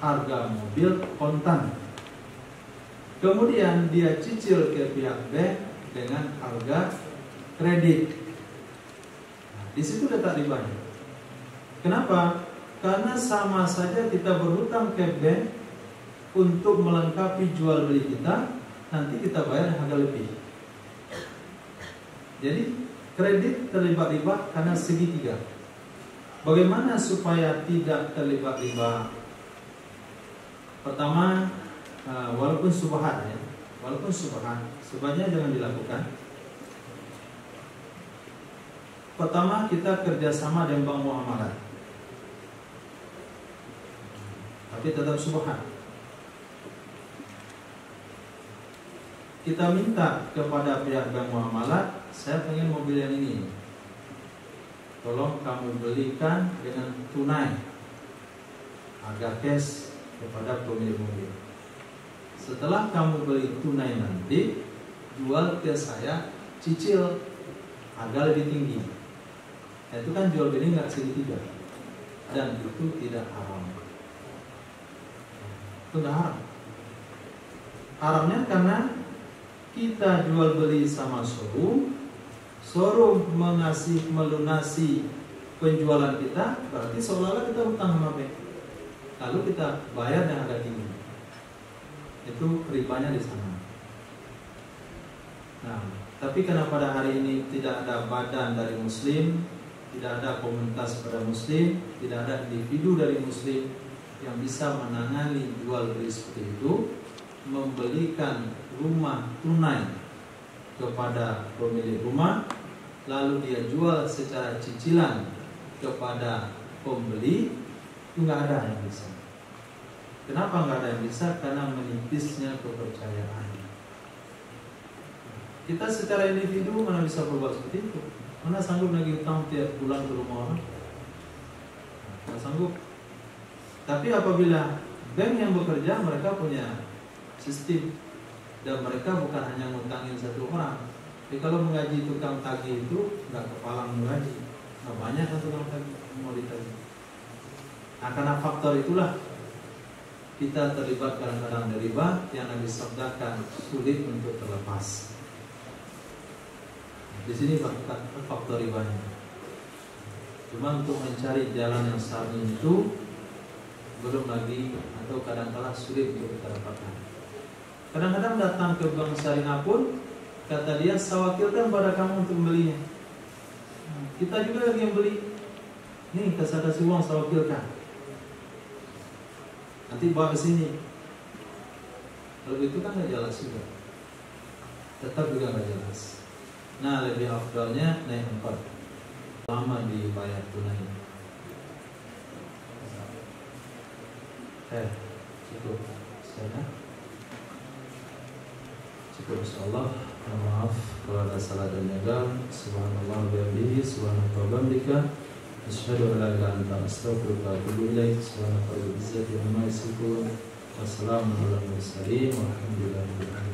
harga mobil kontan. Kemudian dia cicil ke pihak bank dengan harga kredit. Nah, di situ letak ribanya. Kenapa? Karena sama saja kita berhutang ke bank untuk melengkapi jual beli kita, nanti kita bayar harga lebih. Jadi kredit terlibat riba karena segitiga. Bagaimana supaya tidak terlibat riba? Pertama, walaupun subhat ya, walaupun subhat, sebaiknya jangan dilakukan. Pertama, kita kerjasama dengan bank muamalah, tapi tetap subhat. Kita minta kepada pihak bank muamalah, saya pengen mobil yang ini, tolong kamu belikan dengan tunai, harga cash kepada pemilik mobil. Setelah kamu beli tunai nanti, jual ke saya cicil, harga lebih tinggi. Nah, itu kan jual beli nggak segitiga, dan itu tidak haram. Itu nggak haram. Haramnya karena kita jual beli sama showroom, showroom melunasi penjualan kita, berarti seolah-olah kita hutang sama bank, lalu kita bayar dengan harga tinggi. Itu ribanya di sana. Nah, tapi karena pada hari ini tidak ada badan dari Muslim, tidak ada komunitas pada Muslim, tidak ada individu dari Muslim yang bisa menangani jual beli seperti itu, membelikan rumah tunai kepada pemilik rumah, lalu dia jual secara cicilan kepada pembeli, itu nggak ada yang bisa. Kenapa nggak ada yang bisa? Karena menipisnya kepercayaan. Kita secara individu mana bisa berbuat seperti itu? Mana sanggup lagi utang tiap bulan ke rumah orang? Nggak sanggup. Tapi apabila bank yang bekerja, mereka punya sistem, dan mereka bukan hanya ngutangin satu orang. Jadi kalau menggaji tukang tagih itu nggak kepalang menggaji, nggak banyak kan tukang tagih mau ditagih. Nah, karena faktor itulah kita terlibat kadang-kadang dari riba yang Nabi sabdakan sulit untuk terlepas. Di sini faktor ribanya. Cuma untuk mencari jalan yang syar'i itu belum lagi, atau kadang-kadang sulit untuk kita dapatkan. Kadang-kadang datang ke bank syariah pun, kata dia, saya wakilkan pada kamu untuk membelinya. Kita juga lagi yang beli. Nih, saya kasih uang, saya wakilkan. Nanti bawa ke sini. Kalau itu kan nggak jelas juga. Tetap juga nggak jelas. Nah, lebih afdalnya naik 4 lama dibayar tunai. Cukup sekarang. Cukup, insyaallah. Maaf kalau ada salah dan gagal. Subhanallah wa bihamdihi, subhanaka wa bihamdika, asyhadu an la ilaha illa anta, astaghfiruka wa atubu ilaik. Subhanaka rabbil izzati amma yasifun. Wassalamu ala mursalin walhamdulillahi rabbil alamin.